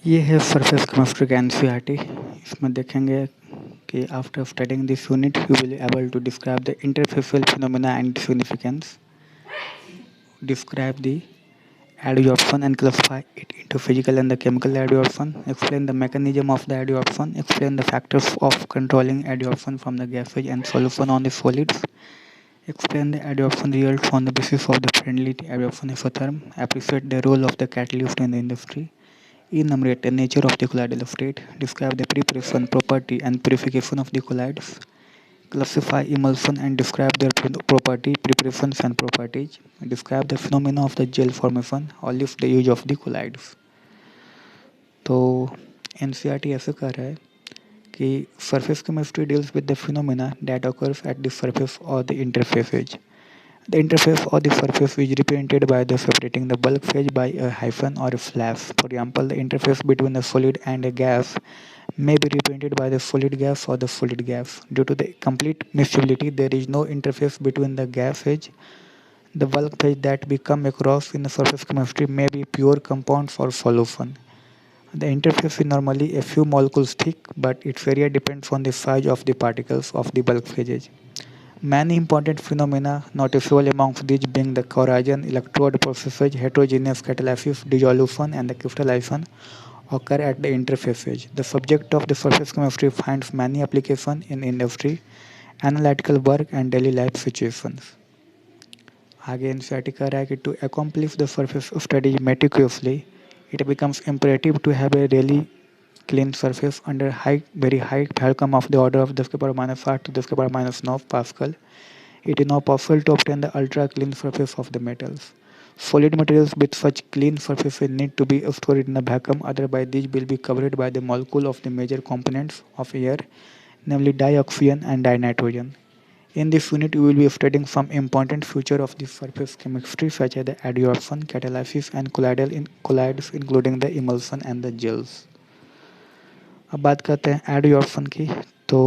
ये है surface chemistry का एनसीईआरटी। इसमें देखेंगे कि after studying this unit you will able to describe the interfacial phenomena and significance, describe the adsorption and classify it into physical and the chemical adsorption, explain the mechanism of the adsorption, explain the factors of controlling adsorption from the gas phase and solution on the solids, explain the adsorption results on the basis of the friendly adsorption isotherm, appreciate the role of the catalyst in the industry, enumerate the nature of the colloidal state, describe the preparation, property, and purification of the colloids, classify emulsion and describe their property, preparations, and properties, describe the phenomena of the gel formation, or list the use of the colloids. तो NCERT ऐसे कह रहा है कि surface chemistry deals with the phenomena that occurs at the surface or the interface edge. The interface or the surface is represented by the separating the bulk phase by a hyphen or a slash. For example, the interface between the solid and a gas may be represented by the solid gas or the fluid gas. Due to the complete miscibility, there is no interface between the gas phase. The bulk phase that we come across in the surface chemistry may be pure compounds or solution. The interface is normally a few molecules thick, but its area depends on the size of the particles of the bulk phases. Many important phenomena, noticeable amongst these being the corrosion, electrode processes, heterogeneous catalysis, dissolution, and the crystallization, occur at the interfaces. The subject of the surface chemistry finds many applications in industry, analytical work, and daily life situations. आगे NCERT कह रहा है कि to accomplish the surface study meticulously, it becomes imperative to have a really clean surface under very high vacuum of the order of 10 के power minus 8 to 10 के power minus 9 Pascal. It is now possible to obtain the ultra clean surface of the metals. Solid materials with such clean surfaces need to be stored in a vacuum, otherwise these will be covered by the molecule of the major components of air, namely dioxygen and dinitrogen. In this unit, we will be studying some important features of the surface chemistry such as the adsorption, catalysis, and colloids, including the emulsion and the gels. अब बात करते हैं adsorption की। तो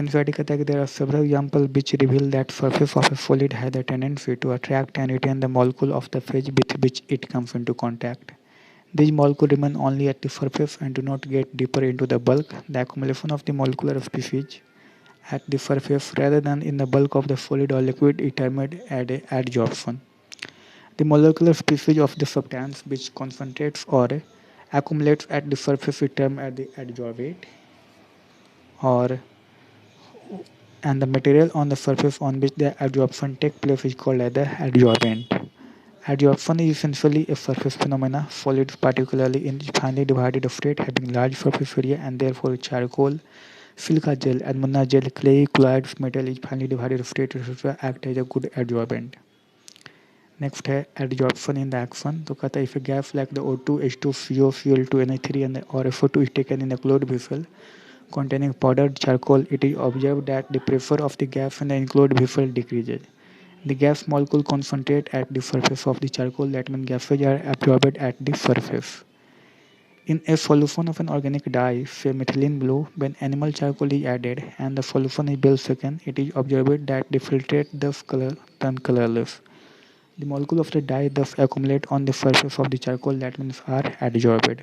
NCERT कहता है कि there are several examples which reveal that surface of a solid has a tendency to attract and retain the molecule of the phase with which it comes into contact. These molecules remain only at the surface and do not get deeper into the bulk. The accumulation of the molecular species at the surface rather than in the bulk of the solid or liquid is termed adsorption. The molecular species of the substance which concentrates or accumulates at the surface is termed as the adsorbate, or and the material on the surface on which the adsorption takes place is called as the adsorbent. Adsorption is essentially a surface phenomena. Solids, particularly in finely divided state, having large surface area and therefore charcoal, silica gel, ammonia gel, clay, colloids, metal is finely divided state, etc. act as a good adsorbent. Next है adsorption in the action. तो कहता है if A gas like the O2, H2, CO, Cl2, NH3 and or FO2 is taken in a closed vessel containing powdered charcoal, it is observed that the pressure of the gas in the enclosed vessel decreases. The gas molecule concentrate at the surface of the charcoal, that means gases are absorbed at the surface. In a solution of an organic dye, say methylene blue, when animal charcoal is added and the solution is well shaken, it is observed that the filtrate thus turn colorless. The molecule of the dye thus accumulate on the surface of the charcoal, that means are adsorbed.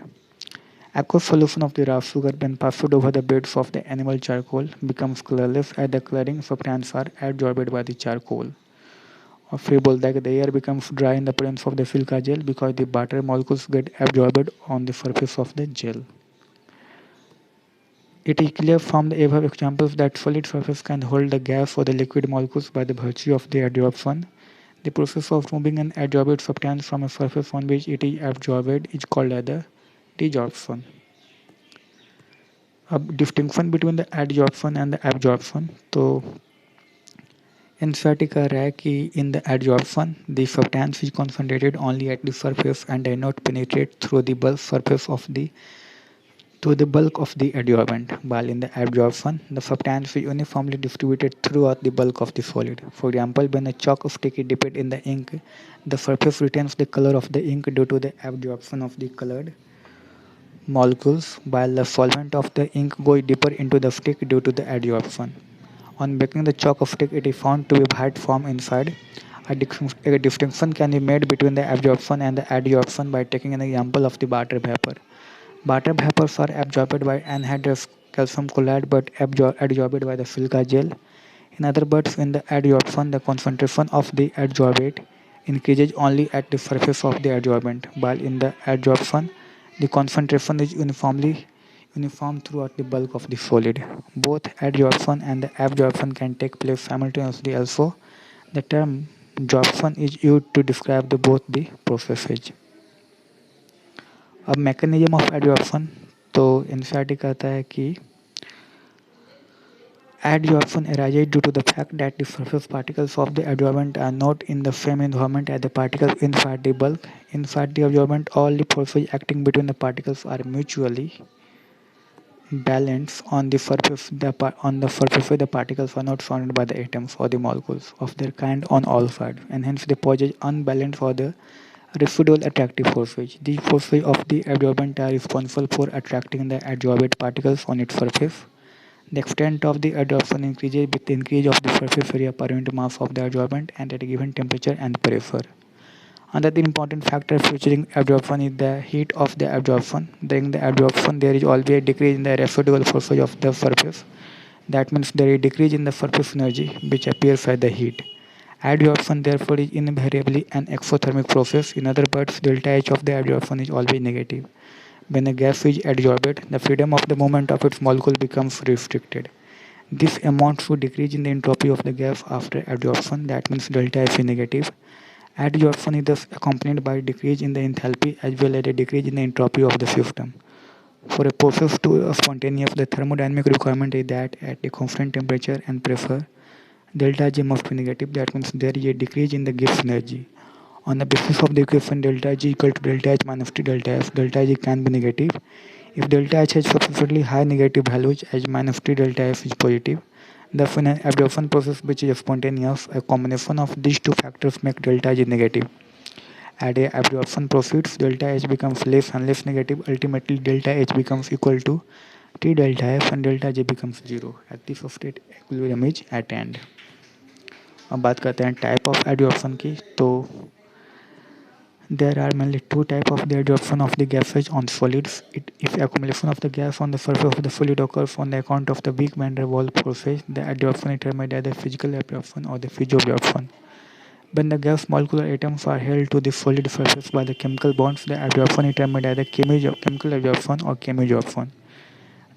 Aqueous solution of the raw sugar when passed over the beds of the animal charcoal becomes colorless as the coloring substances are adsorbed by the charcoal. Or फिर बोलता है कि the air becomes dry in the presence of the silica gel because the water molecules get absorbed on the surface of the gel. It is clear from the above examples that solid surface can hold the gas or the liquid molecules by the virtue of the adsorption. The process of moving an adsorbed substance from a surface on which it is absorbed is called as the desorption. अब distinction between the adsorption and the absorption. तो NCERT कह रहा है कि in the adsorption the substance is concentrated only at the surface and does not penetrate through the bulk surface of the to the bulk of the adsorbent, while in the absorption, the substance is uniformly distributed throughout the bulk of the solid. For example, when a chalk stick is dipped in the ink, the surface retains the color of the ink due to the absorption of the colored molecules, while the solvent of the ink goes deeper into the stick due to the adsorption. On breaking the chalk stick, it is found to be white foam inside. A distinction can be made between the absorption and the adsorption by taking an example of the water vapor. Water vapors are absorbed by anhydrous calcium chloride but adsorbed by the silica gel. In other words, in the adsorption, the concentration of the adsorbate increases only at the surface of the adsorbent, while in the adsorption, the concentration is uniform throughout the bulk of the solid. Both adsorption and the absorption can take place simultaneously also. The term absorption is used to describe both the processes. अब mechanism of adsorption तो NCERT कहता है कि adsorption arises due to the fact that the surface particles of the adsorbent are not in the same environment as the particles inside the bulk. Inside the adsorbent, all the forces acting between the particles are mutually balanced on the surface. On the surface, the particles are not surrounded by the atoms or the molecules of their kind on all sides, and hence they possess unbalanced or the residual attractive forces. These forces of the adsorbent are responsible for attracting the adsorbate particles on its surface. The extent of the adsorption increases with the increase of the surface area per unit mass of the adsorbent and at a given temperature and pressure. Another important factor featuring absorption is the heat of the absorption. During the absorption, there is always a decrease in the residual forces of the surface. That means there is a decrease in the surface energy which appears as the heat. Adsorption therefore is invariably an exothermic process. In other words, delta H of the adsorption is always negative. When a gas is adsorbed, the freedom of the movement of its molecule becomes restricted. This amounts to decrease in the entropy of the gas after adsorption. That means delta F is negative. Adsorption is thus accompanied by a decrease in the enthalpy as well as a decrease in the entropy of the system. For a process to be spontaneous, the thermodynamic requirement is that at a constant temperature and pressure, delta G must be negative. That means there is a decrease in the Gibbs energy. On the basis of the equation delta G equal to delta H minus T delta F, delta G can be negative. If delta H has sufficiently high negative values, H minus T delta F is positive. Thus, in an absorption process which is spontaneous, a combination of these two factors make delta G negative. As the absorption proceeds, delta H becomes less and less negative. Ultimately, delta H becomes equal to T delta F and delta J becomes 0. At this state, equilibrium is attained. अब बात करते हैं type of adsorption की तो there are mainly two types of the adsorption of the gases on solids. If accumulation of the gas on the surface of the solid occurs on the account of the weak van der Waals process, the adsorption is termed as the physical absorption or the physioabsorption. When the gas molecular atoms are held to the solid surface by the chemical bonds, the absorption is termed as the chemical absorption or chemisorption.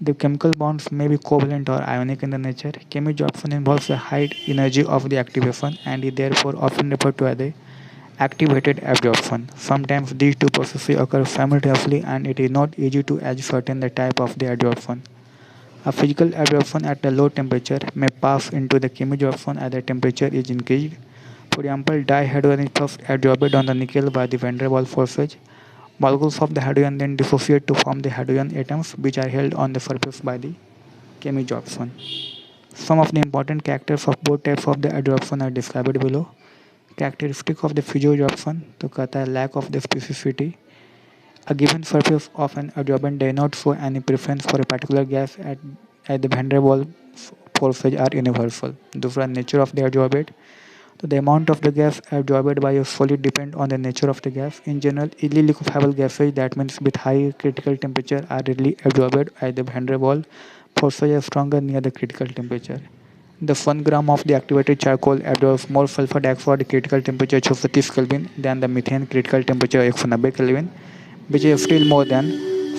The chemical bonds may be covalent or ionic in the nature. Chemisorption involves the high energy of the activation and is therefore often referred to as the activated absorption. Sometimes these two processes occur simultaneously and it is not easy to ascertain the type of the adsorption. A physical absorption at a low temperature may pass into the chemisorption as the temperature is increased. For example, dihydrogen is first adsorbed on the nickel by the van der Waals forces. Molecules of the hydrogen then dissociate to form the hydrogen atoms which are held on the surface by the chemisorption. Some of the important characters of both types of the adsorption are described below. Characteristic of the physioabsorption तो कहता है lack of the specificity. A given surface of an adsorbent does not show any preference for a particular gas as the van der Waals forces are universal. दूसरा nature of the adsorbate. So the amount of the gas absorbed by a solid depends on the nature of the gas. In general, easily liquefiable gases, that means with high critical temperature, are readily absorbed as the van der Waals forces are stronger near the critical temperature. The 1 gram of the activated charcoal absorbs more sulfur dioxide critical temperature 130 Kelvin than the methane critical temperature 190 Kelvin, which is still more than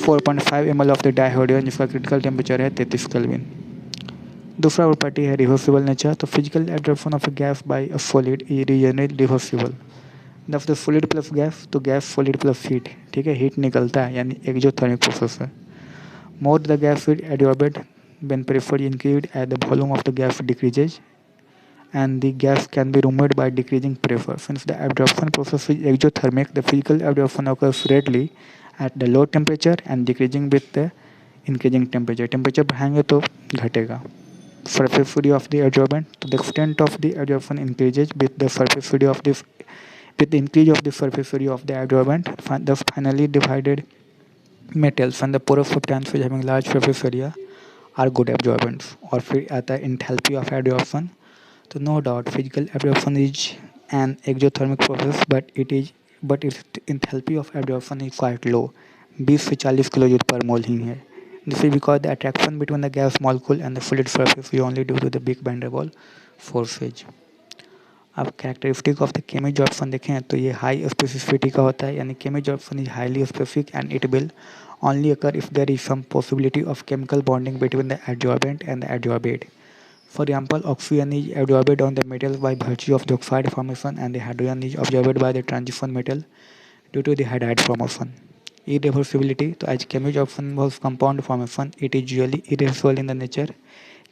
4.5 ml of the dihydrogen जिसका critical temperature है 33 Kelvin. दूसरा property है reversible nature. तो physical absorption of gas by a solid is generally reversible. The solid plus gas तो gas solid plus heat. ठीक है, heat निकलता है यानी एक्सोथर्मिक प्रोसेस है. More the gas is adsorbed when pressure is increased as the volume of the gas decreases and the gas can be removed by decreasing pressure. Since the absorption process is exothermic, the physical absorption occurs readily at the low temperature and decreasing with the increasing temperature. Temperature बढ़ाएंगे तो घटेगा. Surface area of the adsorbent. So the extent of the adsorption increases with the surface area of the with the increase of the surface area of the adsorbent. The finally divided metals and the porous substances having large surface area are good absorbents. और फिर आता है enthalpy of adsorption. तो no doubt physical absorption is an exothermic process, but its enthalpy of absorption is quite low, 20 से 40 kilojoule per mole ही है. This is because the attraction between the gas molecule and the fluid surface is only due to the big van der Waals forces. अब characteristic of the केमी जॉर्प्सन देखें तो ये high specificity का होता है, यानी chemisorption is highly specific and it will only occur if there is some possibility of chemical bonding between the adsorbent and the adsorbate. For example, oxygen is absorbed on the metal by virtue of the oxide formation, and the hydrogen is absorbed by the transition metal due to the halide formation. Irreversibility, so as chemisorption involves compound formation, it is usually irreversible in the nature.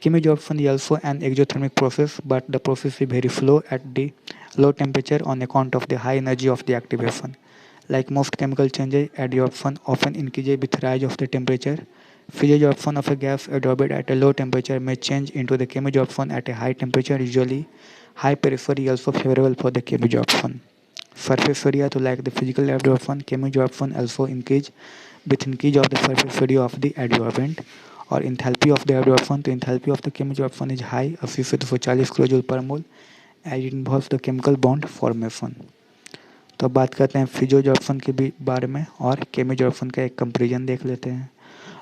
Chemisorption is also an exothermic process, but the process is very slow at the low temperature on account of the high energy of the activation. Like most chemical changes, adsorption often increases with rise of the temperature. Physiosorption of a gas adsorbed at a low temperature may change into the chemisorption at a high temperature. Usually, high pressure is also favorable for the chemisorption. Surface area, to like the physical adsorption, chemisorption also increase with increase of the surface area of the adsorbent. और enthalpy of the adsorption, तो enthalpy of the chemisorption is high, 80 से 240 kilojoule पर मोल, as it involves the chemical bond formation. तो अब बात करते हैं फिजियोजॉर्प्शन के भी बारे में और केमिजॉर्प्शन का एक कंपेरिजन देख लेते हैं.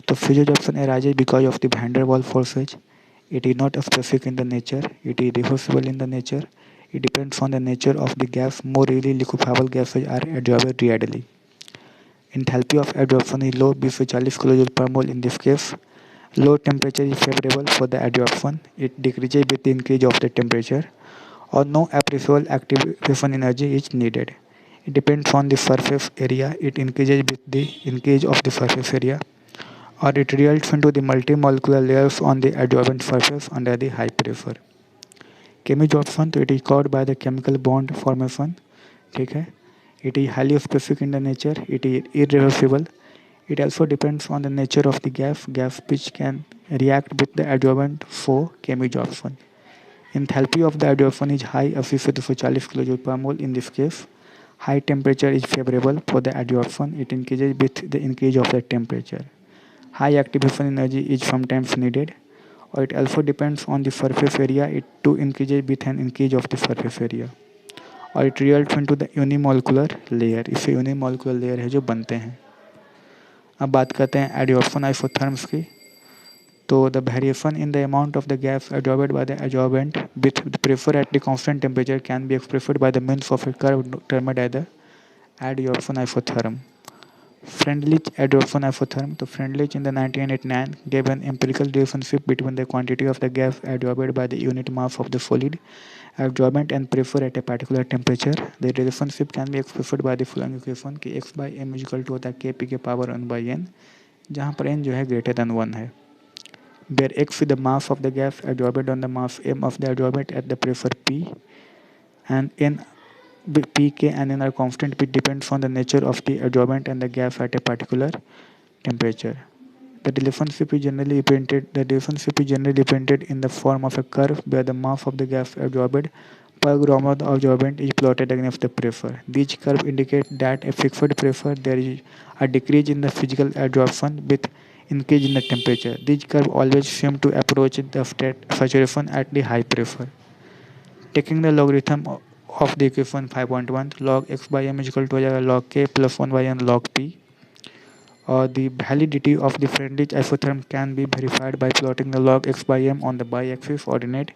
तो फिजियोजॉर्प्शन arises because of the van der Waals forces. It is not specific in the nature. It is reversible in the nature. It depends on the nature of the gas. More easily liquefiable gases are adsorbed readily. Enthalpy of adsorption is low, 20 से 40 kilojoule per mole in this case. Low temperature is favorable for the adsorption. It decreases with the increase of the temperature, or no appreciable activation energy is needed. It depends on the surface area. It increases with the increase of the surface area, or it results into the multimolecular layers on the adsorbent surface under the high pressure. Chemisorption, तो it is caused by the chemical bond formation. ठीक है. It is highly specific in the nature. It is irreversible. It also depends on the nature of the gas which can react with the adsorbent for chemisorption. Enthalpy of the adsorption is high, 80 से 240 kilojoule per mole in this case. High temperature is favorable for the adsorption. It increases with the increase of the temperature. High activation energy is sometimes needed, or it also depends on the surface area. It too increases with an increase of the surface area, और it results into the unimolecular layer. इससे unimolecular layer है जो बनते हैं. अब बात करते हैं adsorption isotherms की. तो the variation in the amount of the gas adsorbed by the adsorbent with the pressure at the constant temperature can be expressed by the means of a curve termed as the adsorption isotherm. Friendlich adsorption isotherm. तो Friendlich in the 1989 gave an empirical relationship between the quantity of the gas adsorbed by the unit mass of the solid adsorbent and pressure at a particular temperature. The relationship can be expressed by the following equation कि x by m is equal to होता है kp के power 1 by n, जहाँ पर n जो है greater than 1 है. Where x is the mass of the gas adsorbed on the mass m of the adsorbent at the pressure P, and n P, K and N are constant which depends on the nature of the adsorbent and the gas at a particular temperature. The relationship is generally represented in the form of a curve where the mass of the gas adsorbed per gram of the adsorbent is plotted against the pressure. These curves indicate that at fixed pressure there is a decrease in the physical adsorption with increase in the temperature. These curves always seem to approach the saturation at the high pressure. Taking the logarithm of the equation 5.1, log x by m is equal to हो जाएगा log k plus 1 by n log p. Or the validity of the Friendlich isotherm can be verified by plotting the log x by m on the y-axis ordinate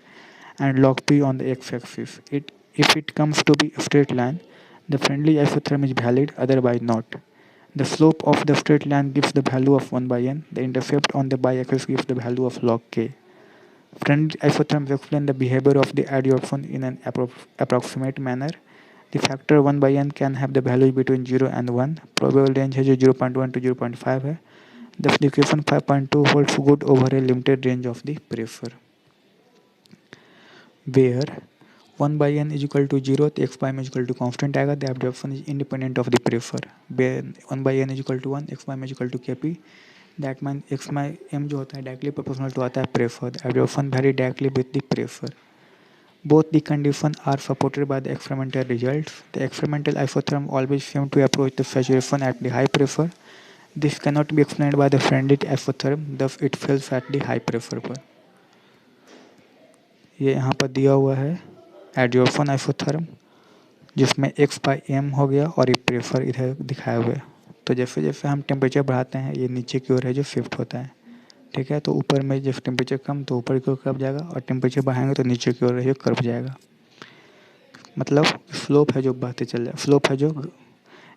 and log p on the x-axis. If it comes to be a straight line, the Friendlich isotherm is valid, otherwise not. The slope of the straight line gives the value of 1 by n. The intercept on the y-axis gives the value of log k. Friendlich isotherms explain the behavior of the adsorption in an approximate manner. The factor 1 by n can have the values between 0 and 1. Probable range है जो 0.1 to 0.5 है. Thus the equation 5.2 holds good over a limited range of the pressure. Where 1 by n is equal to 0, तो x by m is equal to constant आएगा. The adsorption is independent of the pressure. Where 1 by n is equal to 1, x by m is equal to kp. That means x by m जो होता है directly proportional to आता है pressure. The adsorption vary directly with the pressure. Both the conditions are supported by the experimental results. The experimental isotherm always seem to approach the saturation at the high pressure. This cannot be explained by the Friendlich isotherm, thus it fails at the high pressure पर. ये यहाँ पर दिया हुआ है adsorption isotherm जिसमें x/m हो गया और ये प्रेशर इधर दिखाए हुए। तो जैसे जैसे हम टेम्परेचर बढ़ाते हैं ये नीचे की ओर है जो शिफ्ट होता है, ठीक है। तो ऊपर में जब टेम्परेचर कम तो ऊपर की ओर कर्व जाएगा और टेम्परेचर बढ़ाएंगे तो नीचे की ओर जो कर्व जाएगा। मतलब स्लोप है जो बढ़ते चल जाए, स्लोप है जो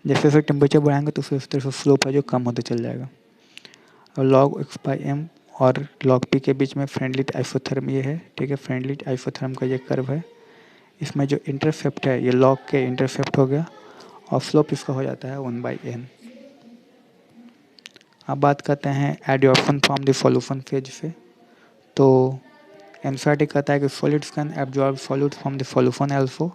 जैसे जैसे टेम्परेचर बढ़ाएंगे तो उस तरह से स्लोप है जो कम होते चल जाएगा। और लॉग x/m और लॉग p के बीच में फ्रेंडली आइसोथर्म ये है, ठीक है। फ्रेंडली आइसोथर्म का ये कर्व है, इसमें जो इंटरसेप्ट है ये लॉग के इंटरसेप्ट हो गया और स्लोप इसका हो जाता है 1/n। अब बात करते हैं adsorption from the solution phase से। तो एनसीईआरटी कहता है कि solids can absorb solute from the solution also.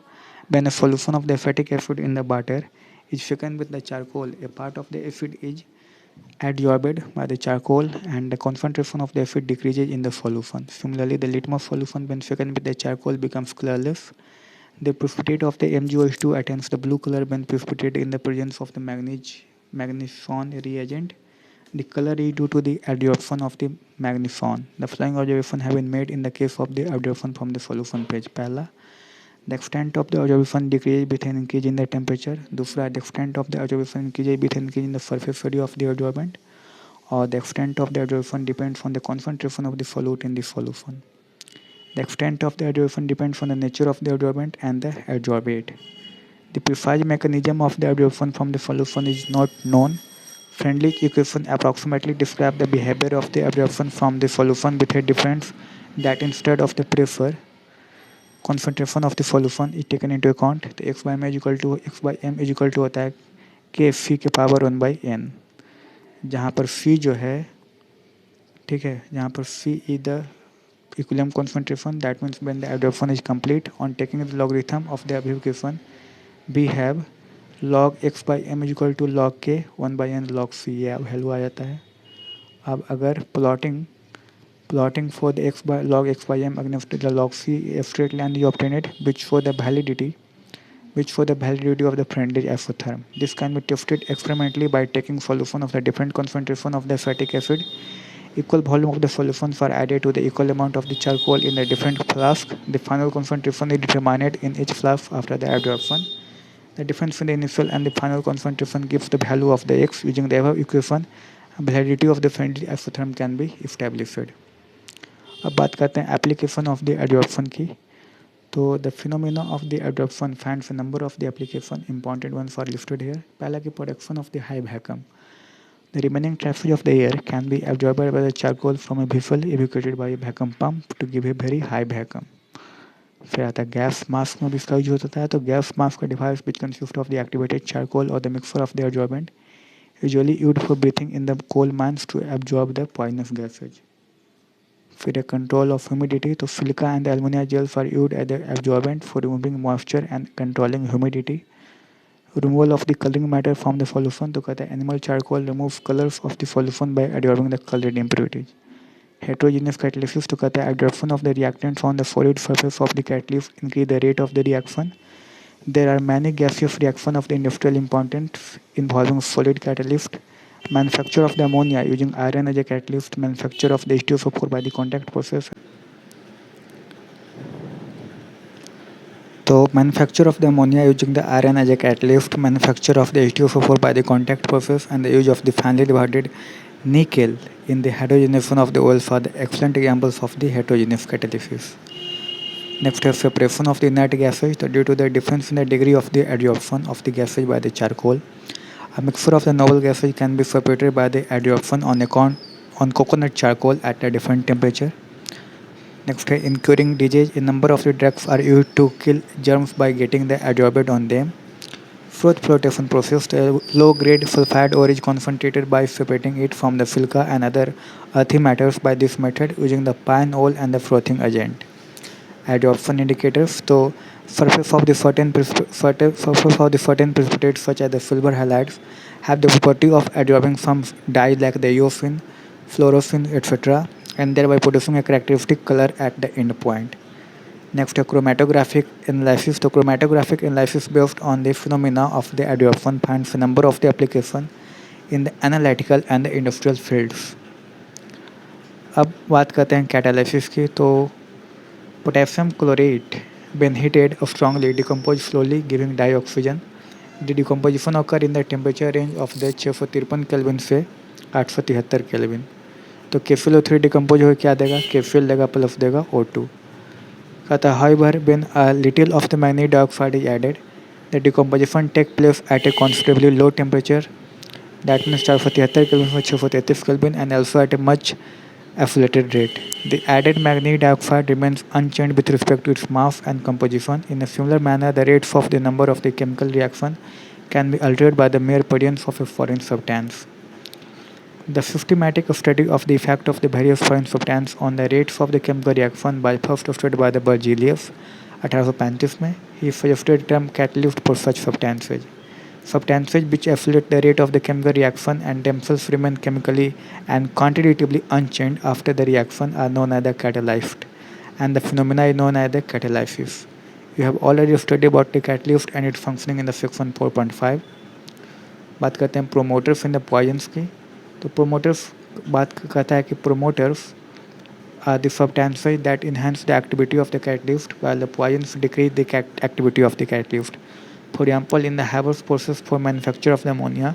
When a solution of the acetic acid in the water is shaken with the charcoal, a part of the acid is adsorbed by the charcoal and the concentration of the acid decreases in the solution. Similarly, the litmus solution when shaken with the charcoal becomes colorless. The precipitate of the MgO2 attains the blue color when precipitated in the presence of the magnesium reagent. The color is due to the adsorption of the magnesium. The following observation have been made in the case of the adsorption from the solution page. पहला, the extent of the adsorption decreases with an increase in the temperature. दूसरा, the extent of the adsorption increases with an increase in the surface area of the adsorbent. Or the extent of the adsorption depends on the concentration of the solute in the solution. The extent of the adsorption depends on the nature of the adsorbent and the adsorbate. The precise mechanism of the adsorption from the solution is not known. Friendly equation approximately describe the behavior of the absorption from the solution with a difference that instead of the pressure, concentration of the solution is taken into account. तो x/m is equal to होता है kc के power 1/n, जहाँ पर c जो है, ठीक है, जहाँ पर c is the equilibrium concentration. That means when the absorption is complete, on taking the logarithm of the equation, we have log x/m is equal to log k 1/n log c, ये value आ जाता है। अब अगर plotting for the log x/m against the log c straight line is obtained which show the validity of the friendly isotherm. This can be tested experimentally by taking solution of the different concentration of the acetic acid. Equal volume of the solutions are added to the equal amount of the charcoal in the different flask. The final concentration is determined in each flask after the absorption. The difference in the initial and the final concentration gives the value of the x. Using the above equation, validity of the friendly isotherm can be established. अब बात करते हैं application of the adsorption की। तो the phenomena of the adsorption finds a number of the application important ones are listed here. पहला की production of the high vacuum. The remaining traffic of the air can be absorbed by the charcoal from a vessel evacuated by a vacuum pump to give a very high vacuum. फिर आता है gas mask में भी इसका use होता है। तो gas mask का device which consist of the activated charcoal और the mixture of the absorbent usually used for breathing in the coal mines to absorb the poisonous gases. फिर a control of humidity, तो silica and the ammonia gels are used as the absorbent for removing moisture and controlling humidity. Removal of the coloring matter from the solution, तो कहते हैं animal charcoal removes colors of the solution by absorbing the colored impurities. Heterogeneous catalysis, तो कहते हैं absorption of the reactants on the solid surface of the catalyst increase the rate of the reaction. There are many gaseous reactions of the industrial importance involving solid catalyst. Manufacture of the ammonia using iron as a catalyst, manufacture of the H2SO4 by the contact process. So manufacture of the ammonia using the iron as a catalyst, manufacture of the H2SO4 by the contact process, and the use of the finely divided nickel in the hydrogenation of the oils are the excellent examples of the heterogeneous catalysis. Next is separation of the inert gases. So due to the difference in the degree of the adsorption of the gases by the charcoal, a mixture of the noble gases can be separated by the adsorption on coconut charcoal at a different temperature. Next, in curing disease, a number of the drugs are used to kill germs by getting the adsorbate on them. Froth flotation process, low-grade sulfide ore is concentrated by separating it from the silica and other earthy matters by this method using the pine oil and the frothing agent. Adsorption indicators, so surface of the certain precipitates such as the silver halides have the property of absorbing some dyes like the eosin, fluorescein, etc., and thereby producing a characteristic color at the end point. Next, a chromatographic analysis. The chromatographic analysis based on the phenomena of the adsorption finds a number of the application in the analytical and the industrial fields. अब बात करते हैं catalysis की। तो potassium chlorate When heated strongly, decompose slowly, giving dioxygen. The decomposition occur in the temperature range of the 653 kelvin से 873 kelvin. तो KFiO3 decompose हो क्या देगा, KFiL देगा प्लस देगा O2. कहता है however when a little of the manganese dioxide is added, the decomposition take place at a considerably low temperature, that means 473 Kelvin from 633 Kelvin, and also at a much accelerated rate. The added manganese dioxide remains unchanged with respect to its mass and composition. In a similar manner, the rates of the number of the chemical reaction can be altered by the mere presence of a foreign substance. The systematic study of the effect of the various foreign substances on the rates of the chemical reaction by first studied by the Bergelius 1835 में. He suggested the term catalyst for such substances. Substances which accelerate the rate of the chemical reaction and themselves remain chemically and quantitatively unchanged after the reaction are known as the catalyst, and the phenomena is known as the catalysis. You have already studied about the catalyst and its functioning in the section 4.5. बात करते हैं promoters in the poisons की. तो promoters बात कहता है कि promoters are the substances that enhance the activity of the catalyst, while the poisons decrease the activity of the catalyst. For example, in the Haber's process for manufacture of the ammonia,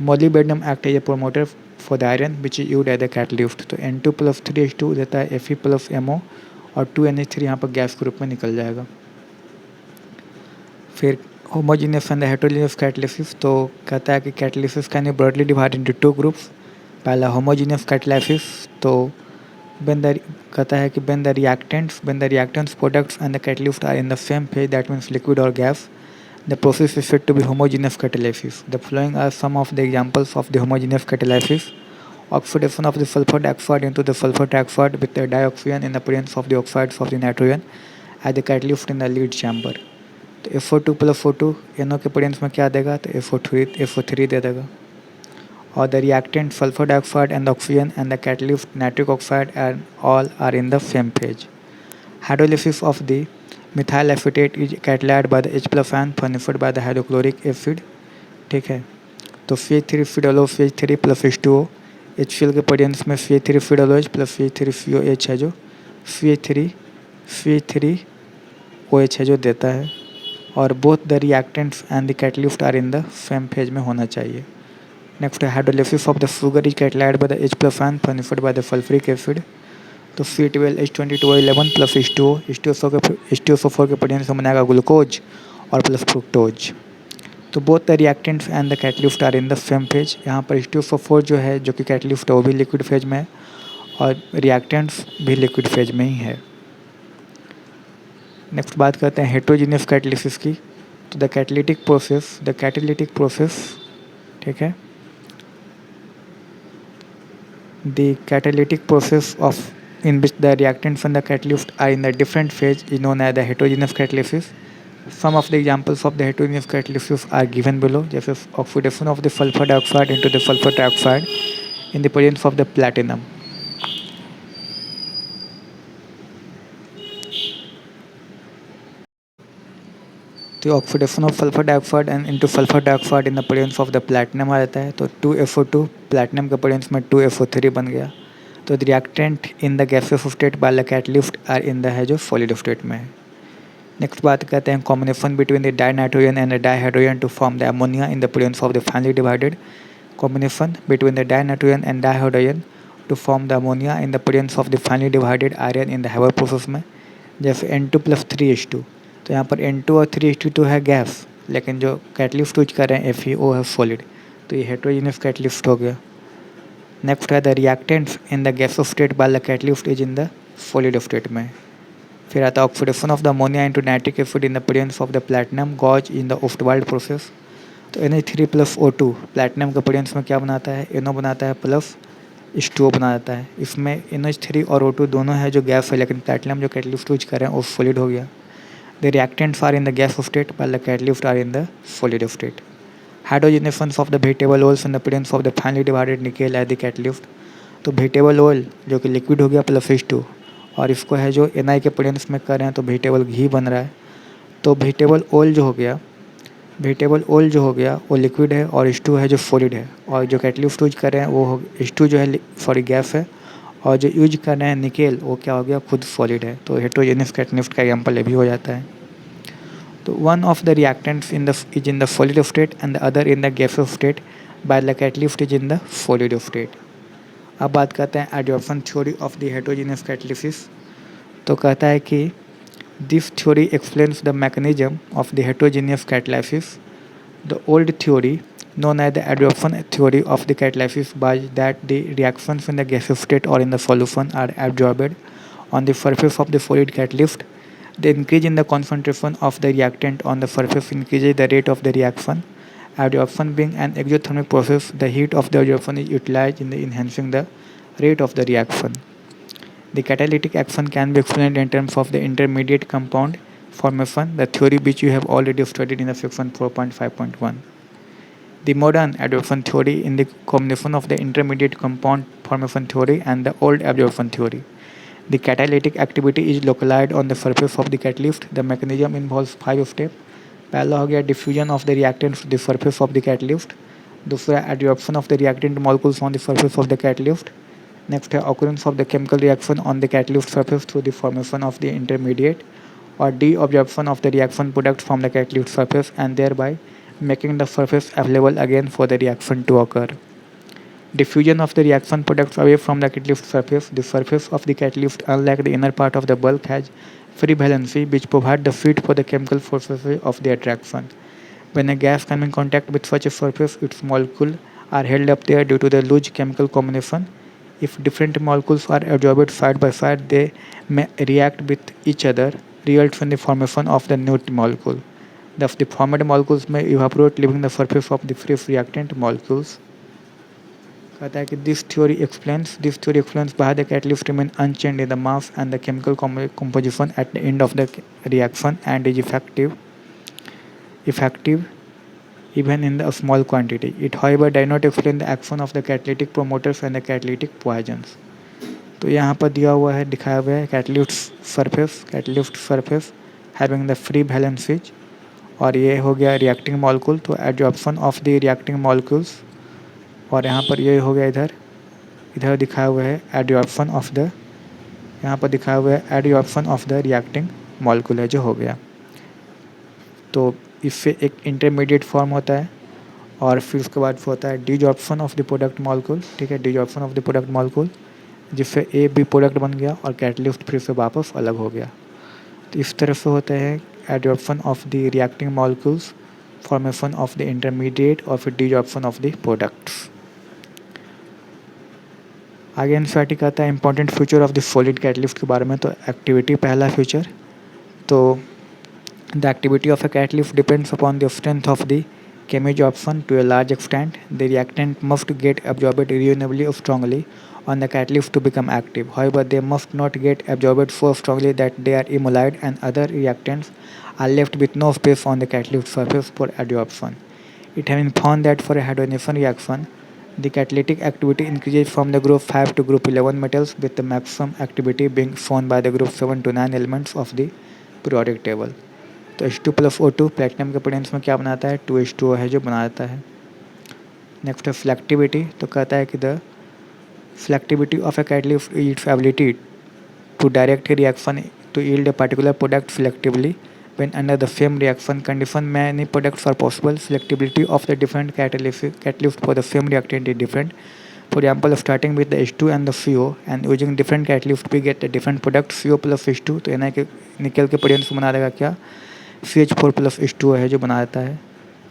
molybdenum acts as a promoter for the iron, which is used as a catalyst. तो N2 plus 3H2 देता है Fe plus MO और 2NH3 यहाँ पर gas के रूप में निकल जाएगा. फिर homogeneous and heterogeneous catalysis. तो कहता है कि catalysis can be broadly divided into two groups. पहला homogeneous catalysis. तो कहता है कि when the reactants, products and the catalyst are in the same phase, that means liquid or gas, the process is said to be homogeneous catalysis. The following are some of the examples of the homogeneous catalysis. Oxidation of the sulfur dioxide into the sulfur dioxide with the dioxygen in the presence of the oxides of the nitrogen as the catalyst in the lead chamber. तो FO2 plus O2 NO के presence में क्या देगा, तो FO3 दे देगा. और the reactant sulfur dioxide and the oxygen and the catalyst nitric oxide and all are in the same phase. Hydrolysis of the methyl acetate is catalyzed by the H plus ion furnished by the hydrochloric acid. ठीक है. तो CH3 फिडोलोज CH3 plus H2O. HCl के presence में CH3 फिडोलोज plus CH3 COH है जो CH3 OH है जो देता है. और both the reactants and the catalyst are in the same phase में होना चाहिए. नेक्स्ट है hydrolysis of the sugar is catalyzed by the H plus ion furnished by the sulfuric acid. तो C12H22O11 प्लस H2O4 के presence में बनेगा glucose और plus fructose. तो both the reactants and the catalyst are in the same phase. यहाँ पर H2O4 जो है जो कि कैटलिस्ट है वो भी लिक्विड फेज में है और रिएक्टेंट्स भी लिक्विड फेज में ही है. नेक्स्ट बात करते हैं हेट्रोजीनियस कैटलिसिस की. तो द कैटालिटिक प्रोसेस ठीक है. The catalytic process of in which the reactants and the catalyst are in a different phase is known as the heterogeneous catalysis. Some of the examples of the heterogeneous catalysis are given below, जैसे oxidation of the sulfur dioxide into the sulfur trioxide in the presence of the platinum. तो oxidation of sulphur dioxide and into sulphur dioxide in the presence of the platinum आ जाता है. तो 2FO2 platinum के presence में 2FO3 बन गया. तो the reactant in the gaseous state by the catalyst are in the है जो सॉलिड स्टेट में है. नेक्स्ट बात करते हैं combination between the dinitrogen and the dihydrogen to form the ammonia in the presence of the finely divided. Combination between the dinitrogen and dihydrogen to form the ammonia in the presence of the finely divided iron in the Haber process में. जैसे N2 plus 3H2. तो यहाँ पर N2 और 3H2 है gas, लेकिन जो catalyst use कर रहे हैं FeO है सॉलिड. तो ये हेट्रोजीनियस कैटलिस्ट हो गया. नेक्स्ट है the reactants in the gas state by the catalyst is in the solid state में. फिर आता है oxidation of the ammonia into nitric acid in the presence of the platinum gauze in the Ostwald process. तो NH3 plus O2 platinum के presence में क्या बनाता है, NO बनाता है प्लस H2O बना देता है. इसमें NH3 और O2 दोनों है जो गैस है, लेकिन प्लैटिनम जो कैटलिस्ट यूज कर रहे हैं वो सॉलिड हो गया. The reactants are in the gas state while the catalysts are in the solid state. Hydrogenation of the vegetable oils in the presence of the finely divided nickel as the catalyst. तो vegetable oil जो कि liquid हो गया plus H2 और इसको है जो Na के प्रेजेंस में कर रहे हैं तो vegetable घी बन रहा है. तो vegetable oil जो हो गया वो लिक्विड है और H2 है जो सॉलिड है. और जो कैटलिस्ट यूज कर रहे हैं वो H2 जो है गैस है और जो यूज कर रहे हैं निकेल, वो क्या हो गया, खुद सॉलिड है, तो हेटेरोजेनियस कैटलिस्ट का एग्जाम्पल ये भी हो जाता है। तो one of the reactants is in the solid state and the other in the gaseous state, by the catalyst is in the solid state. अब बात करते हैं adsorption theory of the heterogeneous catalysis. तो कहता है कि this theory explains the mechanism of the heterogeneous catalysis. The old theory, known as the adsorption theory of the catalysis, by that the reactions in the gaseous state or in the solution are absorbed on the surface of the solid catalyst. The increase in the concentration of the reactant on the surface increases the rate of the reaction. Adsorption being an exothermic process, the heat of the adsorption is utilized in the enhancing the rate of the reaction. The catalytic action can be explained in terms of the intermediate compound formation, the theory which you have already studied in the section 4.5.1. The modern adsorption theory in the combination of the intermediate compound formation theory and the old absorption theory. The catalytic activity is localized on the surface of the catalyst. The mechanism involves 5 steps. पहला हो गया diffusion of the reactants to the surface of the catalyst. दूसरा adsorption of the reactant molecules on the surface of the catalyst. Next है occurrence of the chemical reaction on the catalyst surface through the formation of the intermediate or deabsorption of the reaction product from the catalyst surface and thereby making the surface available again for the reaction to occur. Diffusion of the reaction products away from the catalyst surface. The surface of the catalyst, unlike the inner part of the bulk, has free valency which provide the fit for the chemical forces of the attraction. When a gas comes in contact with such a surface, its molecules are held up there due to the loose chemical combination. If different molecules are absorbed side by side, they may react with each other, results in the formation of the new molecule. Thus, the formed molecules may evaporate, leaving the surface of the free reactant molecules. कहता है कि this theory explains why the catalyst remain unchanged in the mass and the chemical composition at the end of the reaction and is effective even in the small quantity. It however does not explain the action of the catalytic promoters and the catalytic poisons. तो यहाँ पर दिया हुआ है, दिखाया हुआ है catalyst surface having the free valencies, और ये हो गया रिएक्टिंग मॉलिक्यूल, तो adsorption of the reacting molecules, और यहाँ पर ये हो गया इधर दिखाया हुआ है एडजॉर्प्शन ऑफ द, यहाँ पर दिखाया हुआ है adsorption of the reacting molecule है जो हो गया। तो इससे एक इंटरमीडिएट फॉर्म होता है और फिर उसके बाद होता है desorption of the product molecule, ठीक है, desorption of the product molecule, जिससे ए बी प्रोडक्ट बन गया और कैटलिस्ट फिर से वापस अलग हो गया। तो इस तरह से होता है adsorption of the reacting molecules, formation of the intermediate और फिर डिजॉर्प्शन ऑफ द प्रोडक्ट्स। आगे एनसीईआरटी कहता है important feature of the solid catalyst के बारे में। तो एक्टिविटी पहला फीचर, तो the activity of a catalyst depends upon the strength of the chemisorption to a large extent. The reactant must get absorbed reasonably strongly on the catalyst to become active. However, they must not get absorbed so strongly that they are immolate and other reactants are left with no space on the catalyst surface for adsorption. It has been found that for a hydrogenation reaction, the catalytic activity increases from the group 5 to group 11 metals, with the maximum activity being shown by the group 7 to 9 elements of the periodic table. तो H2 plus O2 platinum के presence में क्या बनाता है, 2H2O है जो बनाता है। नेक्स्ट है फ्लैक्टिविटी, तो कहता है कि the selectivity of a catalyst is its ability to direct reaction to yield a particular product selectively when under the same reaction condition. Many products are possible. Selectivity of the different catalyst for the same reactant is different. For example, starting with the H2 and the CO and using different catalyst we get a different product CO plus H2, तो यानी कि निकल के presence बना देगा क्या, CH4 plus H2O है जो बना देता है।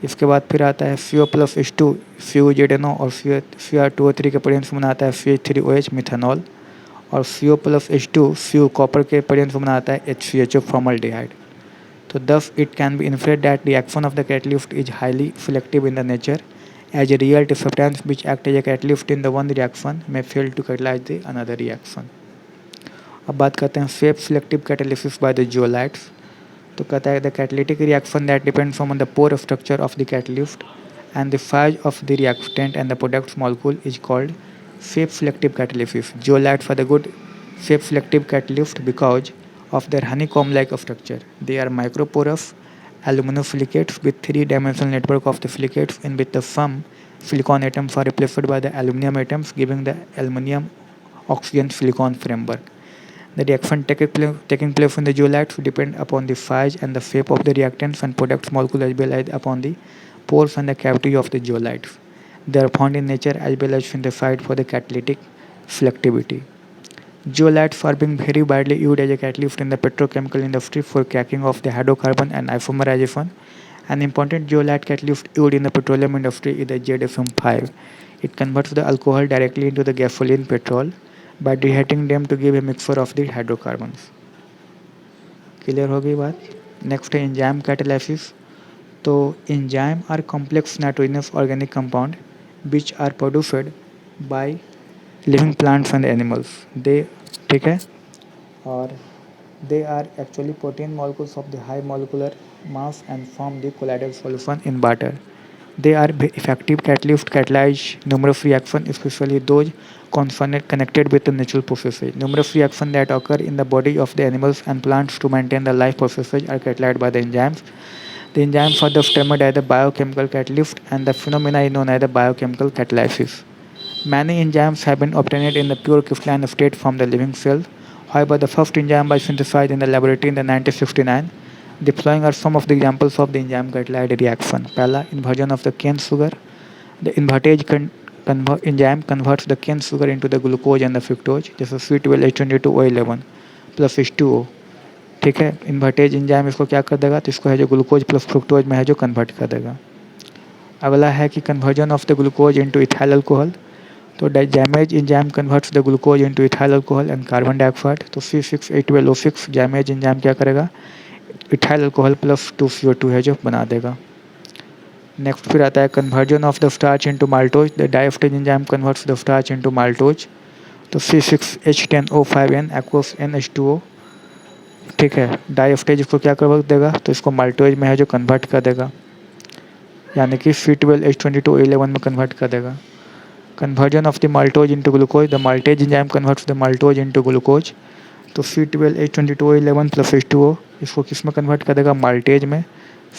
इसके बाद फिर आता है CO प्लस H2 COZNO और Cr2O3 के प्रेजेंस में बनाता है CH3OH मिथेनॉल, और CO plus H2 CO copper के प्रेजेंस में बनाता है HCHO फॉर्मल्डिहाइड। तो thus it can be inferred that the action of the catalyst is highly selective in the nature, as a real substance which act as a catalyst in the one reaction may fail to catalyze the another reaction. अब बात करते हैं shape selective catalysis by the zeolites. तो कहता है the catalytic reaction that depends on the pore structure of the catalyst and the size of the reactant and the products molecule is called shape selective catalysis. Zeolites are the good safe selective catalyst because of their honeycomb like structure. They are microporous aluminosilicates with three-dimensional network of the silicates in which the some silicon atoms are replaced by the aluminum atoms, giving the aluminum oxygen silicon framework. The reaction taking place in the zeolites depend upon the size and the shape of the reactants and products molecule as well as upon the pores and the cavity of the zeolites. They are found in nature as well as synthesized for the catalytic selectivity. Zeolites are being very widely used as a catalyst in the petrochemical industry for cracking of the hydrocarbon and isomerization. An important zeolite catalyst used in the petroleum industry is the ZFM5. It converts the alcohol directly into the gasoline petrol by deheating them to give a mixture of the hydrocarbons. Clear हो गई बात. Next है enzyme catalysis. तो enzyme are complex nitrogenous organic compound which are produced by living plants and animals. दे ठीक है. और they are actually protein molecules of the high molecular mass and form the colloidal solution in water. They are effective catalysts, catalyze numerous reactions, especially those connected with the natural processes. Numerous reactions that occur in the body of the animals and plants to maintain the life processes are catalyzed by the enzymes. The enzymes are thus termed as the biochemical catalyst, and the phenomena is known as the biochemical catalysis. Many enzymes have been obtained in the pure crystalline state from the living cell. However, the first enzyme was synthesized in the laboratory in the 1969. The following are some of the examples of the enzyme catalyzed reaction. पहला, inversion of the cane sugar. The invertage enzyme converts the cane sugar into the glucose and the fructose, जैसे C12H22O11 plus H2O. ठीक है. Invertase enzyme इसको क्या कर देगा, तो इसको है जो ग्लूकोज प्लस फ्रुक्टोज में है जो कन्वर्ट कर देगा. अगला है कि conversion of the glucose into ethyl alcohol. तो zymase enzyme converts the glucose into ethyl alcohol and carbon dioxide. तो C6H12O6 डैमेज एंजाइम क्या करेगा, इथाइल अल्कोहल प्लस 2CO2 है जो बना देगा. नेक्स्ट फिर आता है conversion of the starch into maltose. The diastase enzyme converts the starch into maltose. तो C6H10O5N एक्वस NH2O. ठीक है. डाइएस्टेज इसको क्या कर देगा, तो इसको माल्टोज में है जो कन्वर्ट कर देगा, यानी कि C12H22O11 में कन्वर्ट कर देगा. Conversion of the maltose into glucose. The maltase enzyme converts the maltose into glucose. तो C12H22O11 प्लस H2O इसको किस में कन्वर्ट कर देगा, माल्टेज में.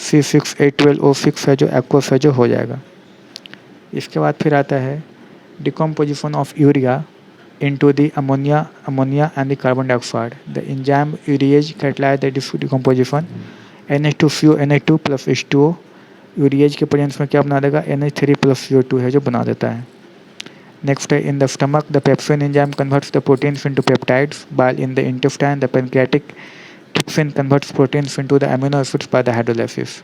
C6H12O6 है जो एक्वस है जो हो जाएगा. इसके बाद फिर आता है decomposition of urea into the ammonia and the carbon dioxide. The enzyme urease catalyze the decomposition. NH2CO NH2 plus H2O urease के प्रेजेंस में क्या बना देगा, NH3 प्लस CO2 है जो बना देता है. Next, in the stomach, the pepsin enzyme converts the proteins into peptides, while in the intestine, the pancreatic trypsin converts proteins into the amino acids by the hydrolysis.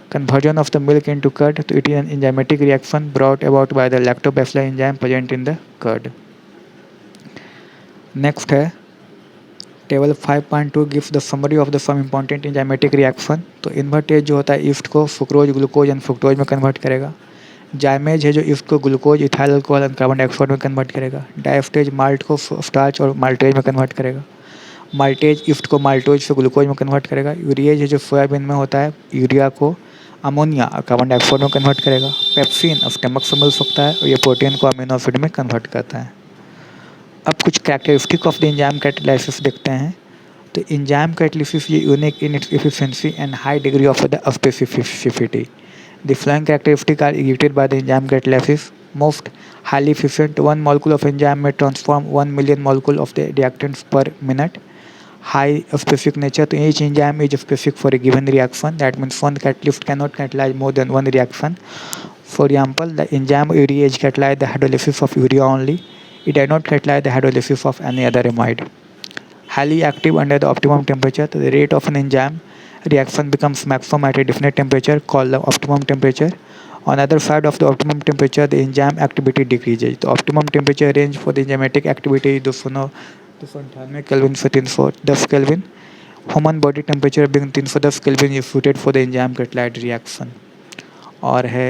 Conversion of the milk into curd. So it is an enzymatic reaction brought about by the lactobacillus enzyme present in the curd. Next है table 5.2 gives the summary of the some important enzymatic reaction. तो invertase जो होता है east को sucrose glucose and fructose में convert करेगा. जाइमेज है जो ईस्ट को glucose ethyl alcohol and carbon dioxide में कन्वर्ट करेगा. डाइएस्टेज माल्ट को स्टार्च और माल्टेज में कन्वर्ट करेगा. माल्टेज ईस्ट को माल्टोज से ग्लूकोज में कन्वर्ट करेगा. यूरिएज है जो सोयाबीन में होता है यूरिया को अमोनिया और कार्बन डाइऑक्साइड में कन्वर्ट करेगा. पेप्सिन स्टमक से मिल सकता है और ये प्रोटीन को अमीनो एसिड में कन्वर्ट करता है. अब कुछ characteristic of the enzyme catalysis देखते हैं. तो एंजाइम कैटालिसिस ये unique in its efficiency and high degree of the specificity. The following characteristics are exhibited by the enzyme catalysis. Most highly efficient, one molecule of enzyme may transform 1 million molecule of the reactants per minute. High specific nature, so each enzyme is specific for a given reaction. That means one catalyst cannot catalyze more than one reaction. For example, the enzyme urease catalyze the hydrolysis of urea only. It does not catalyze the hydrolysis of any other amide. Highly active under the optimum temperature. So the rate of an enzyme reaction becomes maximum at a definite temperature called the optimum temperature. On the other side of the optimum temperature, the enzyme activity decreases. The optimum temperature range for the enzymatic activity is 298 Kelvin से 310 Kelvin. Human body temperature being 310 Kelvin is suited for the enzyme catalyzed reaction. और है